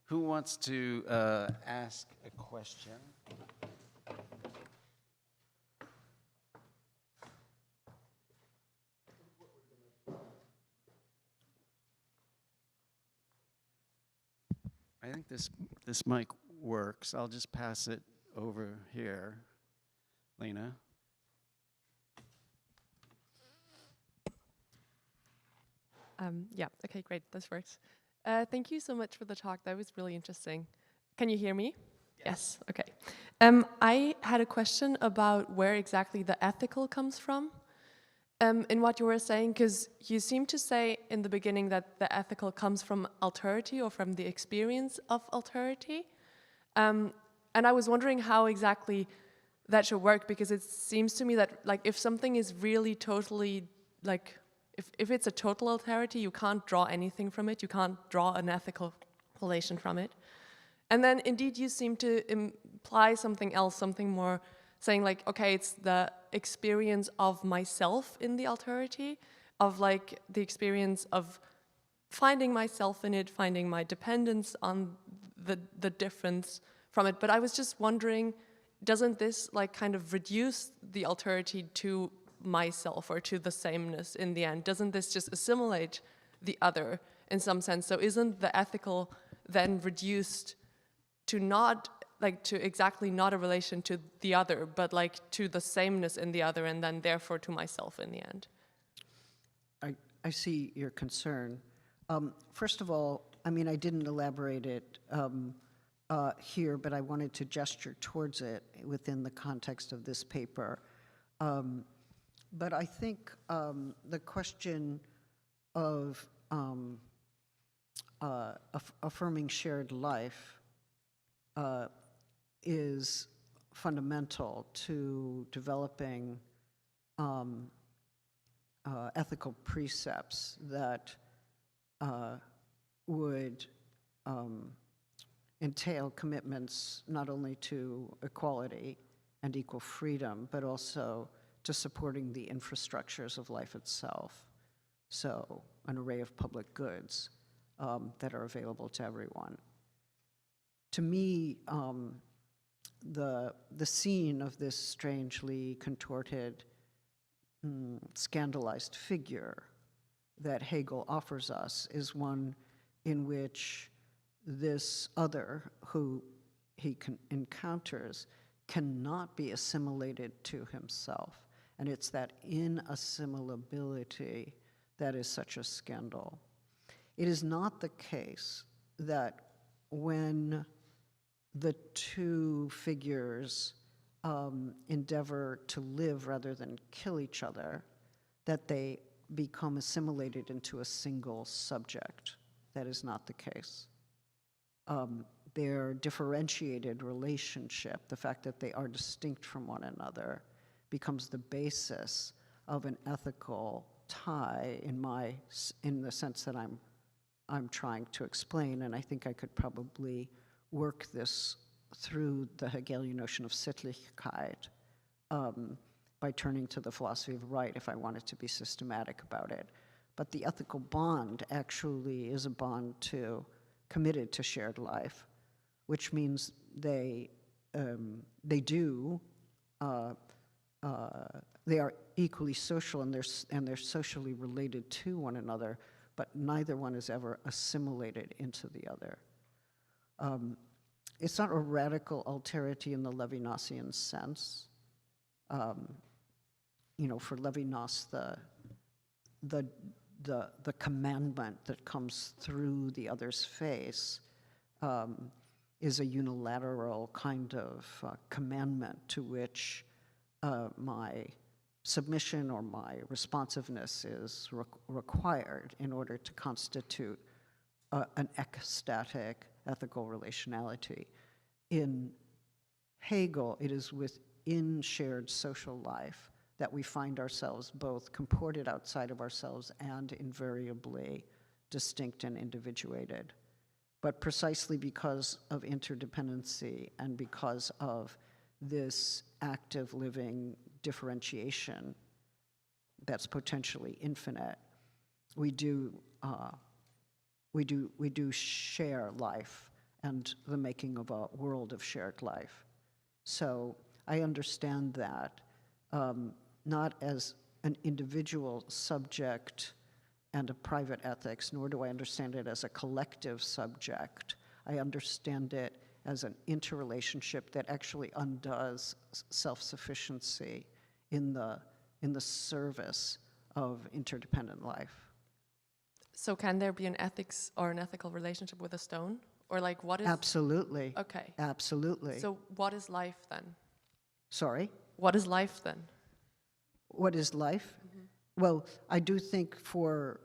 who wants to ask a question? I think this mic works. I'll just pass it over here. Lena? Yeah, okay, great, this works. Thank you so much for the talk, that was really interesting. Can you hear me? Yes, okay. I had a question about where exactly the ethical comes from in what you were saying, because you seem to say in the beginning that the ethical comes from alterity, or from the experience of alterity. And I was wondering how exactly that should work, because it seems to me that if something is really totally if it's a total alterity, you can't draw anything from it, you can't draw an ethical relation from it. And then indeed you seem to imply something else, something more, saying okay, it's the experience of myself in the alterity, of the experience of finding myself in it, finding my dependence on the difference from it. But I was just wondering, doesn't this kind of reduce the alterity to myself, or to the sameness in the end? Doesn't this just assimilate the other in some sense? So isn't the ethical then reduced to not to exactly not a relation to the other, but to the sameness in the other, and then therefore to myself in the end? I see your concern. First of all, I didn't elaborate it here, but I wanted to gesture towards it within the context of this paper. But I think the question of affirming shared life is fundamental to developing ethical precepts that would entail commitments not only to equality and equal freedom, but also to supporting the infrastructures of life itself. So an array of public goods that are available to everyone. To me, the scene of this strangely contorted, scandalized figure that Hegel offers us is one in which this other who he encounters cannot be assimilated to himself. And it's that inassimilability that is such a scandal. It is not the case that when the two figures endeavor to live rather than kill each other, that they become assimilated into a single subject. That is not the case. Their differentiated relationship, the fact that they are distinct from one another, becomes the basis of an ethical tie in the sense that I'm trying to explain, and I think I could probably work this through the Hegelian notion of Sittlichkeit by turning to the philosophy of right if I wanted to be systematic about it. But the ethical bond actually is a bond committed to shared life, which means they are equally social and they're socially related to one another, but neither one is ever assimilated into the other. It's not a radical alterity in the Levinasian sense. For Levinas, the commandment that comes through the other's face is a unilateral kind of commandment to which my submission or my responsiveness is required in order to constitute an ecstatic ethical relationality. In Hegel, it is within shared social life that we find ourselves both comported outside of ourselves and invariably distinct and individuated. But precisely because of interdependency and because of this active living differentiation that's potentially infinite, we do share life and the making of a world of shared life. So I understand that not as an individual subject and a private ethics, nor do I understand it as a collective subject. I understand it as an interrelationship that actually undoes self-sufficiency in the service of interdependent life. So can there be an ethics or an ethical relationship with a stone? Or like what is... Absolutely. Okay. Absolutely. So what is life then? Sorry? What is life then? What is life? Mm-hmm. Well, I do think for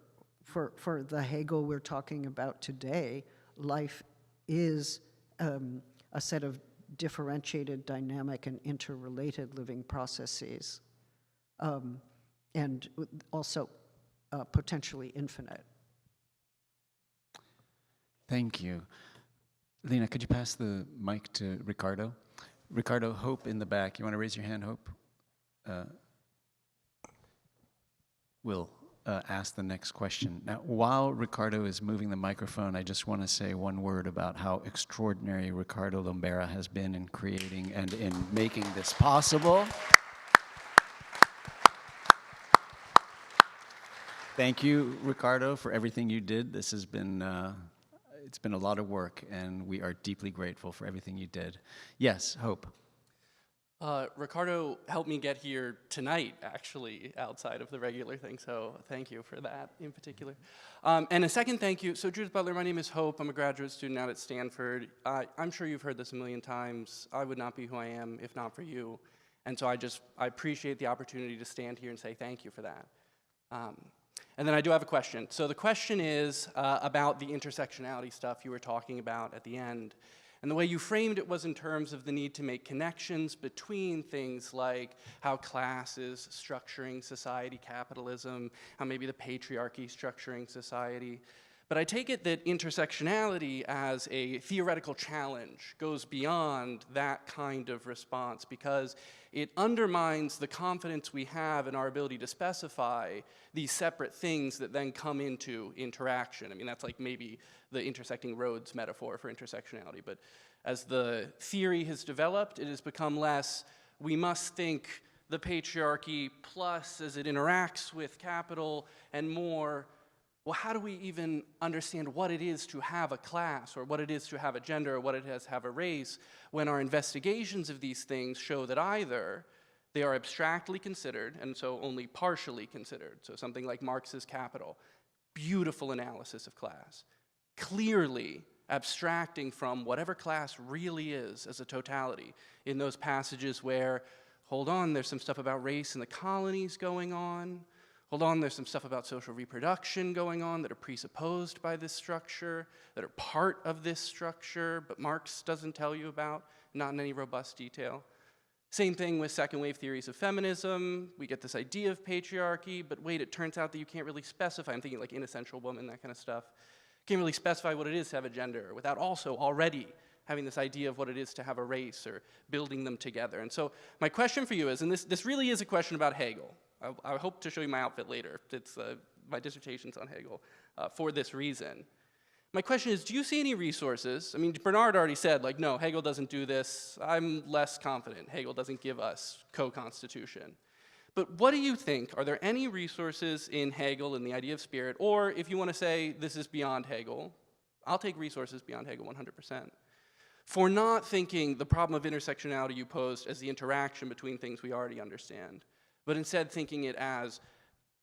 the Hegel we're talking about today, life is a set of differentiated, dynamic, and interrelated living processes, and also potentially infinite. Thank you. Lena, could you pass the mic to Ricardo? Ricardo, Hope in the back. You want to raise your hand, Hope? We'll ask the next question. Now, while Ricardo is moving the microphone, I just want to say one word about how extraordinary Ricardo Lombera has been in creating and in making this possible. Thank you, Ricardo, for everything you did. This has been, it's been a lot of work, and we are deeply grateful for everything you did. Yes, Hope. Ricardo helped me get here tonight, actually, outside of the regular thing, so thank you for that in particular. And a second thank you. So Judith Butler, my name is Hope. I'm a graduate student out at Stanford. I'm sure you've heard this a million times. I would not be who I am if not for you. And so I appreciate the opportunity to stand here and say thank you for that. And then I do have a question. So the question is about the intersectionality stuff you were talking about at the end. And the way you framed it was in terms of the need to make connections between things like how class is structuring society, capitalism, how maybe the patriarchy structuring society. But I take it that intersectionality as a theoretical challenge goes beyond that kind of response because it undermines the confidence we have in our ability to specify these separate things that then come into interaction. I mean, that's like maybe the intersecting roads metaphor for intersectionality. But as the theory has developed, it has become less, we must think the patriarchy plus as it interacts with capital, and more, well, how do we even understand what it is to have a class, or what it is to have a gender, or what it is to have a race, when our investigations of these things show that either they are abstractly considered, and so only partially considered. So something like Marx's Capital, beautiful analysis of class, clearly abstracting from whatever class really is as a totality in those passages where, hold on, there's some stuff about race in the colonies going on, hold on, there's some stuff about social reproduction going on that are presupposed by this structure, that are part of this structure, but Marx doesn't tell you about, not in any robust detail. Same thing with second wave theories of feminism. We get this idea of patriarchy, but wait, it turns out that you can't really specify. I'm thinking like inessential woman, that kind of stuff. Can't really specify what it is to have a gender without also already having this idea of what it is to have a race or building them together. And so my question for you is, and this really is a question about Hegel. I hope to show you my outfit later. It's my dissertation's on Hegel for this reason. My question is, do you see any resources? I mean, Bernard already said, like, no, Hegel doesn't do this. I'm less confident. Hegel doesn't give us co-constitution. But what do you think? Are there any resources in Hegel and the idea of spirit? Or if you want to say this is beyond Hegel, I'll take resources beyond Hegel 100%. For not thinking the problem of intersectionality you posed as the interaction between things we already understand, but instead thinking it as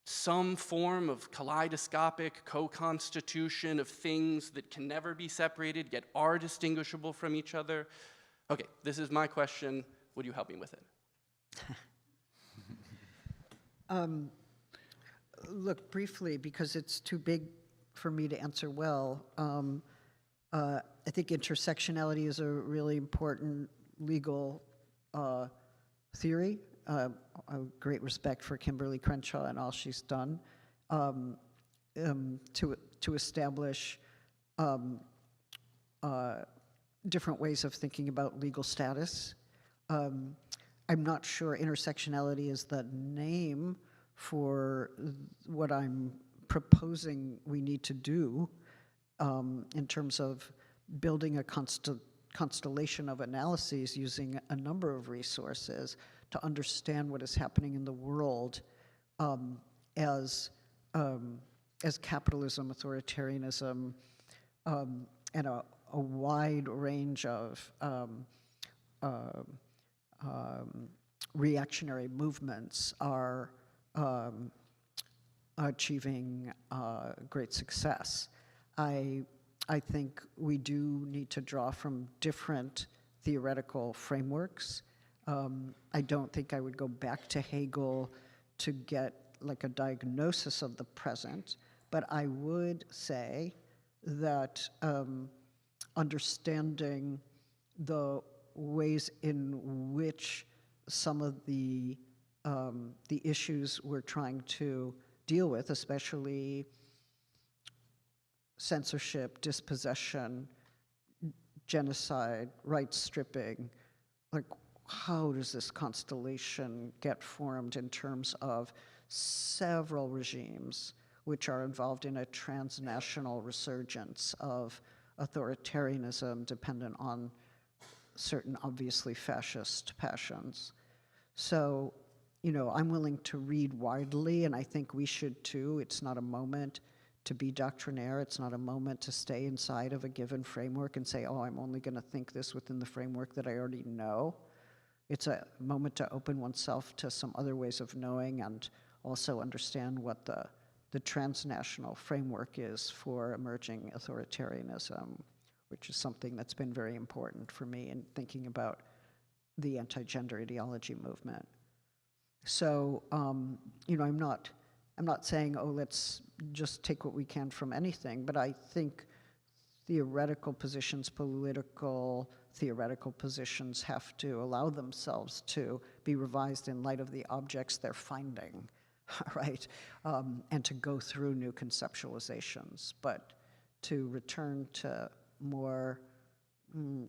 some form of kaleidoscopic co-constitution of things that can never be separated, yet are distinguishable from each other. Okay, this is my question. Would you help me with it? Look, briefly, because it's too big for me to answer well, I think intersectionality is a really important legal theory. A great respect for Kimberly Crenshaw and all she's done to establish different ways of thinking about legal status. I'm not sure intersectionality is the name for what I'm proposing we need to do in terms of building a constellation of analyses using a number of resources to understand what is happening in the world as capitalism, authoritarianism, and a wide range of reactionary movements are achieving great success. I think we do need to draw from different theoretical frameworks. I don't think I would go back to Hegel to get like a diagnosis of the present, but I would say that understanding the ways in which some of the issues we're trying to deal with, especially censorship, dispossession, genocide, rights stripping, like how does this constellation get formed in terms of several regimes which are involved in a transnational resurgence of authoritarianism dependent on certain obviously fascist passions. So, you know, I'm willing to read widely, and I think we should too. It's not a moment to be doctrinaire. It's not a moment to stay inside of a given framework and say, oh, I'm only going to think this within the framework that I already know. It's a moment to open oneself to some other ways of knowing and also understand what the transnational framework is for emerging authoritarianism, which is something that's been very important for me in thinking about the anti-gender ideology movement. So, you know, I'm not saying, oh, let's just take what we can from anything, but I think theoretical positions, political theoretical positions have to allow themselves to be revised in light of the objects they're finding, right? And to go through new conceptualizations, but to return to more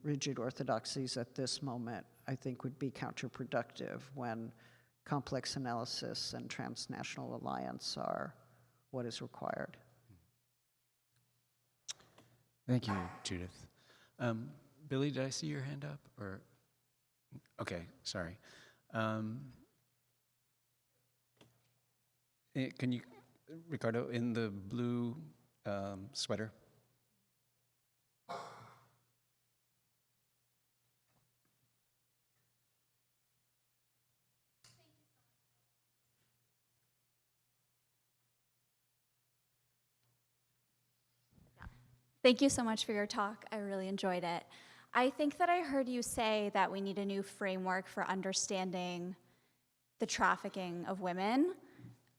rigid orthodoxies at this moment, I think would be counterproductive when complex analysis and transnational alliance are what is required. Thank you, Judith. Billy, did I see your hand up? Or okay, sorry. Can you, Ricardo, in the blue sweater? Thank you so much for your talk. I really enjoyed it. I think that I heard you say that we need a new framework for understanding the trafficking of women.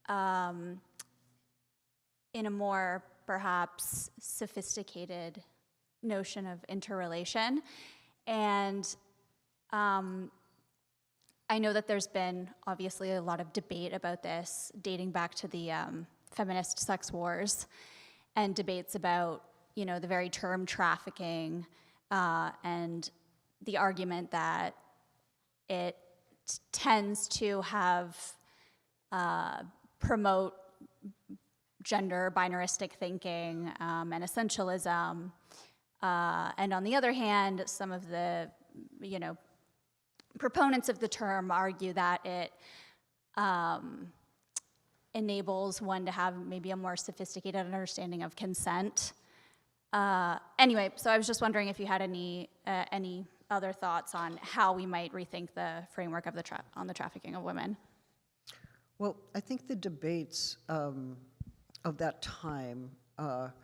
in a more perhaps sophisticated notion of interrelation. And I know that there's been obviously a lot of debate about this dating back to the feminist sex wars and debates about, the very term trafficking and the argument that it tends to have promote gender binaristic thinking and essentialism. And on the other hand, some of the, proponents of the term argue that it enables one to have maybe a more sophisticated understanding of consent. Anyway, so I was just wondering if you had any other thoughts on how we might rethink the framework of on the trafficking of women. Well, I think the debates of that time have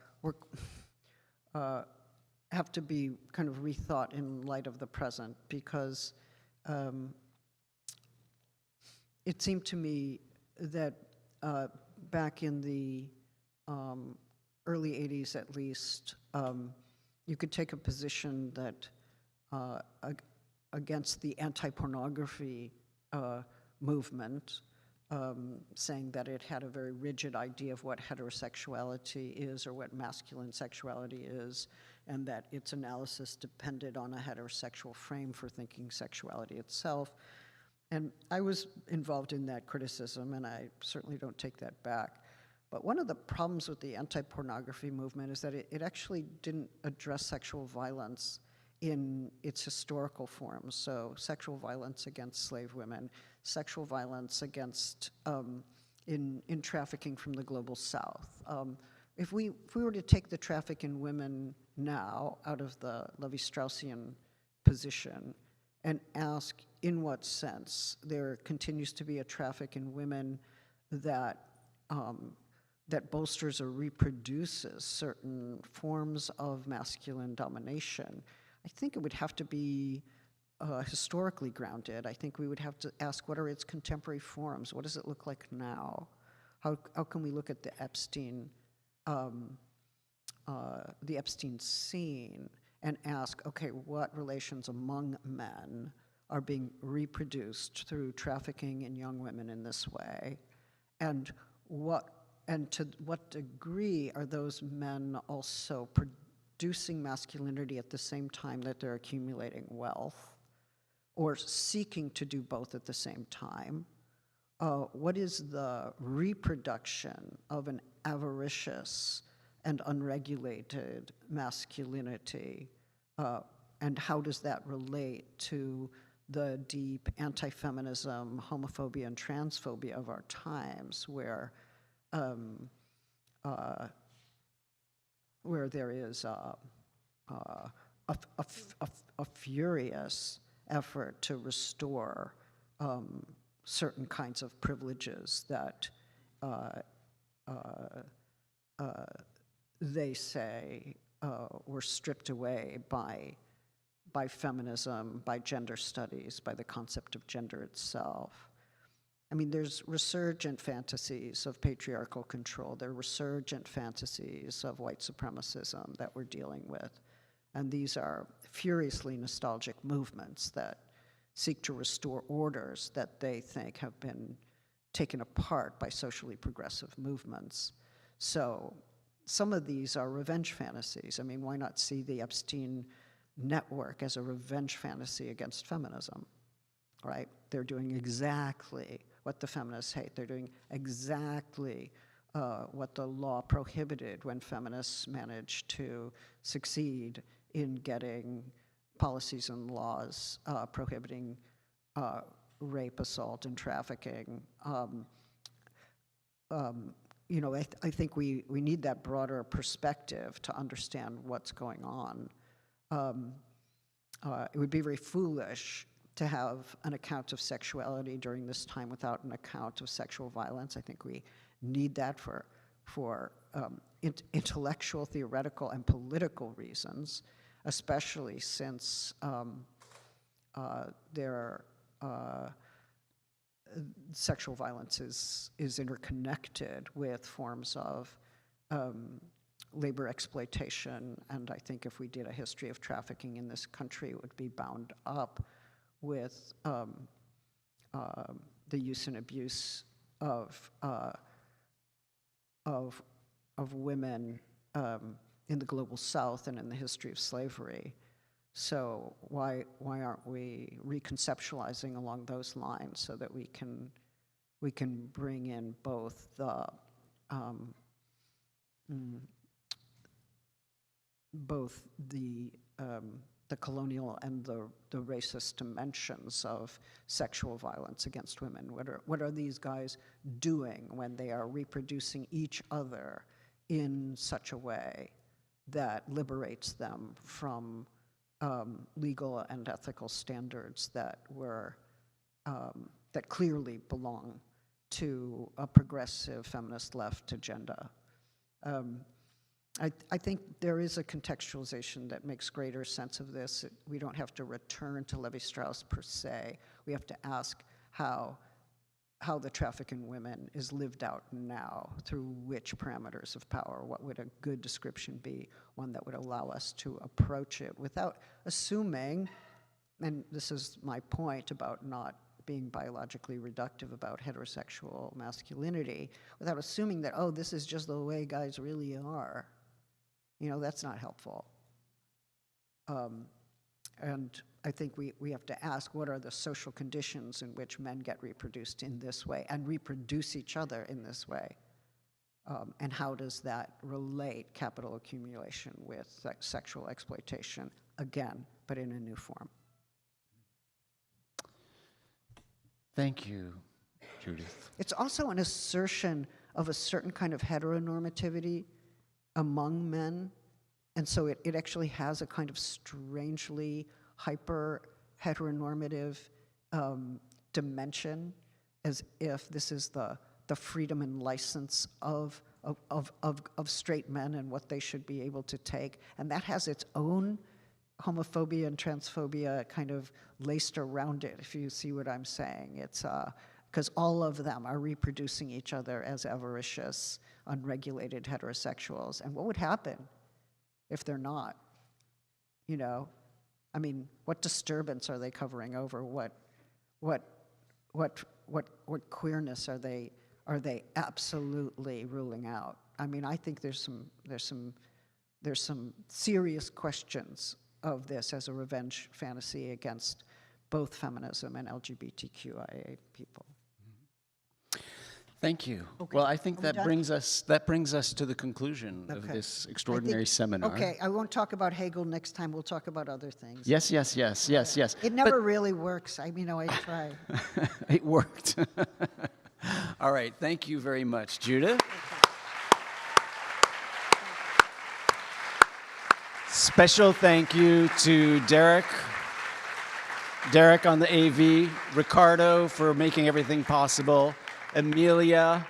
to be kind of rethought in light of the present, because it seemed to me that back in the early 80s at least, you could take a position that against the anti-pornography movement, saying that it had a very rigid idea of what heterosexuality is or what masculine sexuality is, and that its analysis depended on a heterosexual frame for thinking sexuality itself. And I was involved in that criticism, and I certainly don't take that back. But one of the problems with the anti-pornography movement is that it actually didn't address sexual violence in its historical forms. So sexual violence against slave women, sexual violence against, in trafficking from the global south. If we were to take the traffic in women now out of the Levi-Straussian position and ask in what sense there continues to be a traffic in women that that bolsters or reproduces certain forms of masculine domination, I think it would have to be historically grounded. I think we would have to ask, what are its contemporary forms? What does it look like now? How can we look at the Epstein scene and ask, okay, what relations among men are being reproduced through trafficking in young women in this way? And to what degree are those men also producing masculinity at the same time that they're accumulating wealth, or seeking to do both at the same time? What is the reproduction of an avaricious and unregulated masculinity, and how does that relate to the deep anti-feminism, homophobia, and transphobia of our times, where there is a furious effort to restore certain kinds of privileges that they say were stripped away by feminism, by gender studies, by the concept of gender itself. I mean, there's resurgent fantasies of patriarchal control. There are resurgent fantasies of white supremacism that we're dealing with. And these are furiously nostalgic movements that seek to restore orders that they think have been taken apart by socially progressive movements. So some of these are revenge fantasies. I mean, why not see the Epstein network as a revenge fantasy against feminism, right? They're doing exactly what the feminists hate. They're doing exactly what the law prohibited when feminists managed to succeed in getting policies and laws prohibiting rape, assault, and trafficking. You know, I think we need that broader perspective to understand what's going on. It would be very foolish to have an account of sexuality during this time without an account of sexual violence. I think we need that for intellectual, theoretical, and political reasons, especially since sexual violence is interconnected with forms of labor exploitation, and I think if we did a history of trafficking in this country, it would be bound up with the use and abuse of women in the global South and in the history of slavery. So why aren't we reconceptualizing along those lines so that we can bring in both the colonial and the racist dimensions of sexual violence against women? What are these guys doing when they are reproducing each other in such a way that liberates them from legal and ethical standards that clearly belong to a progressive feminist left agenda? I think there is a contextualization that makes greater sense of this. We don't have to return to Levi-Strauss per se. We have to ask how the traffic in women is lived out now, through which parameters of power. What would a good description be? One that would allow us to approach it without assuming, and this is my point about not being biologically reductive about heterosexual masculinity, without assuming that, oh, this is just the way guys really are. You know, that's not helpful. And I think we have to ask, what are the social conditions in which men get reproduced in this way and reproduce each other in this way? And how does that relate capital accumulation with sexual exploitation, again, but in a new form? Thank you, Judith. It's also an assertion of a certain kind of heteronormativity among men, and so it actually has a kind of strangely hyper heteronormative dimension, as if this is the freedom and license of straight men and what they should be able to take, and that has its own homophobia and transphobia kind of laced around it, if you see what I'm saying. It's because all of them are reproducing each other as avaricious, unregulated heterosexuals. And what would happen if they're not? You know, I mean, what disturbance are they covering over? What queerness are they absolutely ruling out? I mean, I think there's some serious questions of this as a revenge fantasy against both feminism and LGBTQIA people. Thank you. Okay. Well, I think Are we done? brings us to the conclusion of Okay. this extraordinary seminar. Okay, I won't talk about Hegel next time. We'll talk about other things. Yes. It never really works. I mean, I try. It worked. All right. Thank you very much, Judith. Special thank you to Derek on the AV, Ricardo for making everything possible, Amelia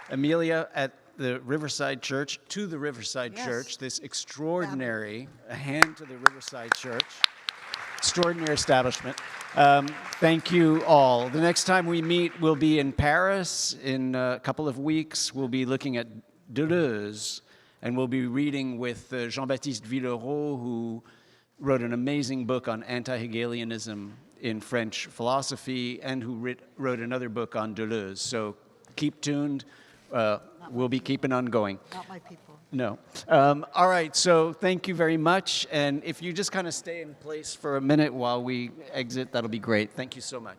at the Riverside Church, to the Riverside Yes. Church, this extraordinary, a hand to the Riverside Church, extraordinary establishment. Thank you all. The next time we meet, we'll be in Paris in a couple of weeks. We'll be looking at Deleuze, and we'll be reading with Jean-Baptiste Villeroy, who wrote an amazing book on anti-Hegelianism in French philosophy, and who wrote another book on Deleuze. So keep tuned. We'll be keeping on going. Not my people. No. All right, so thank you very much. And if you just kind of stay in place for a minute while we exit, that'll be great. Thank you so much.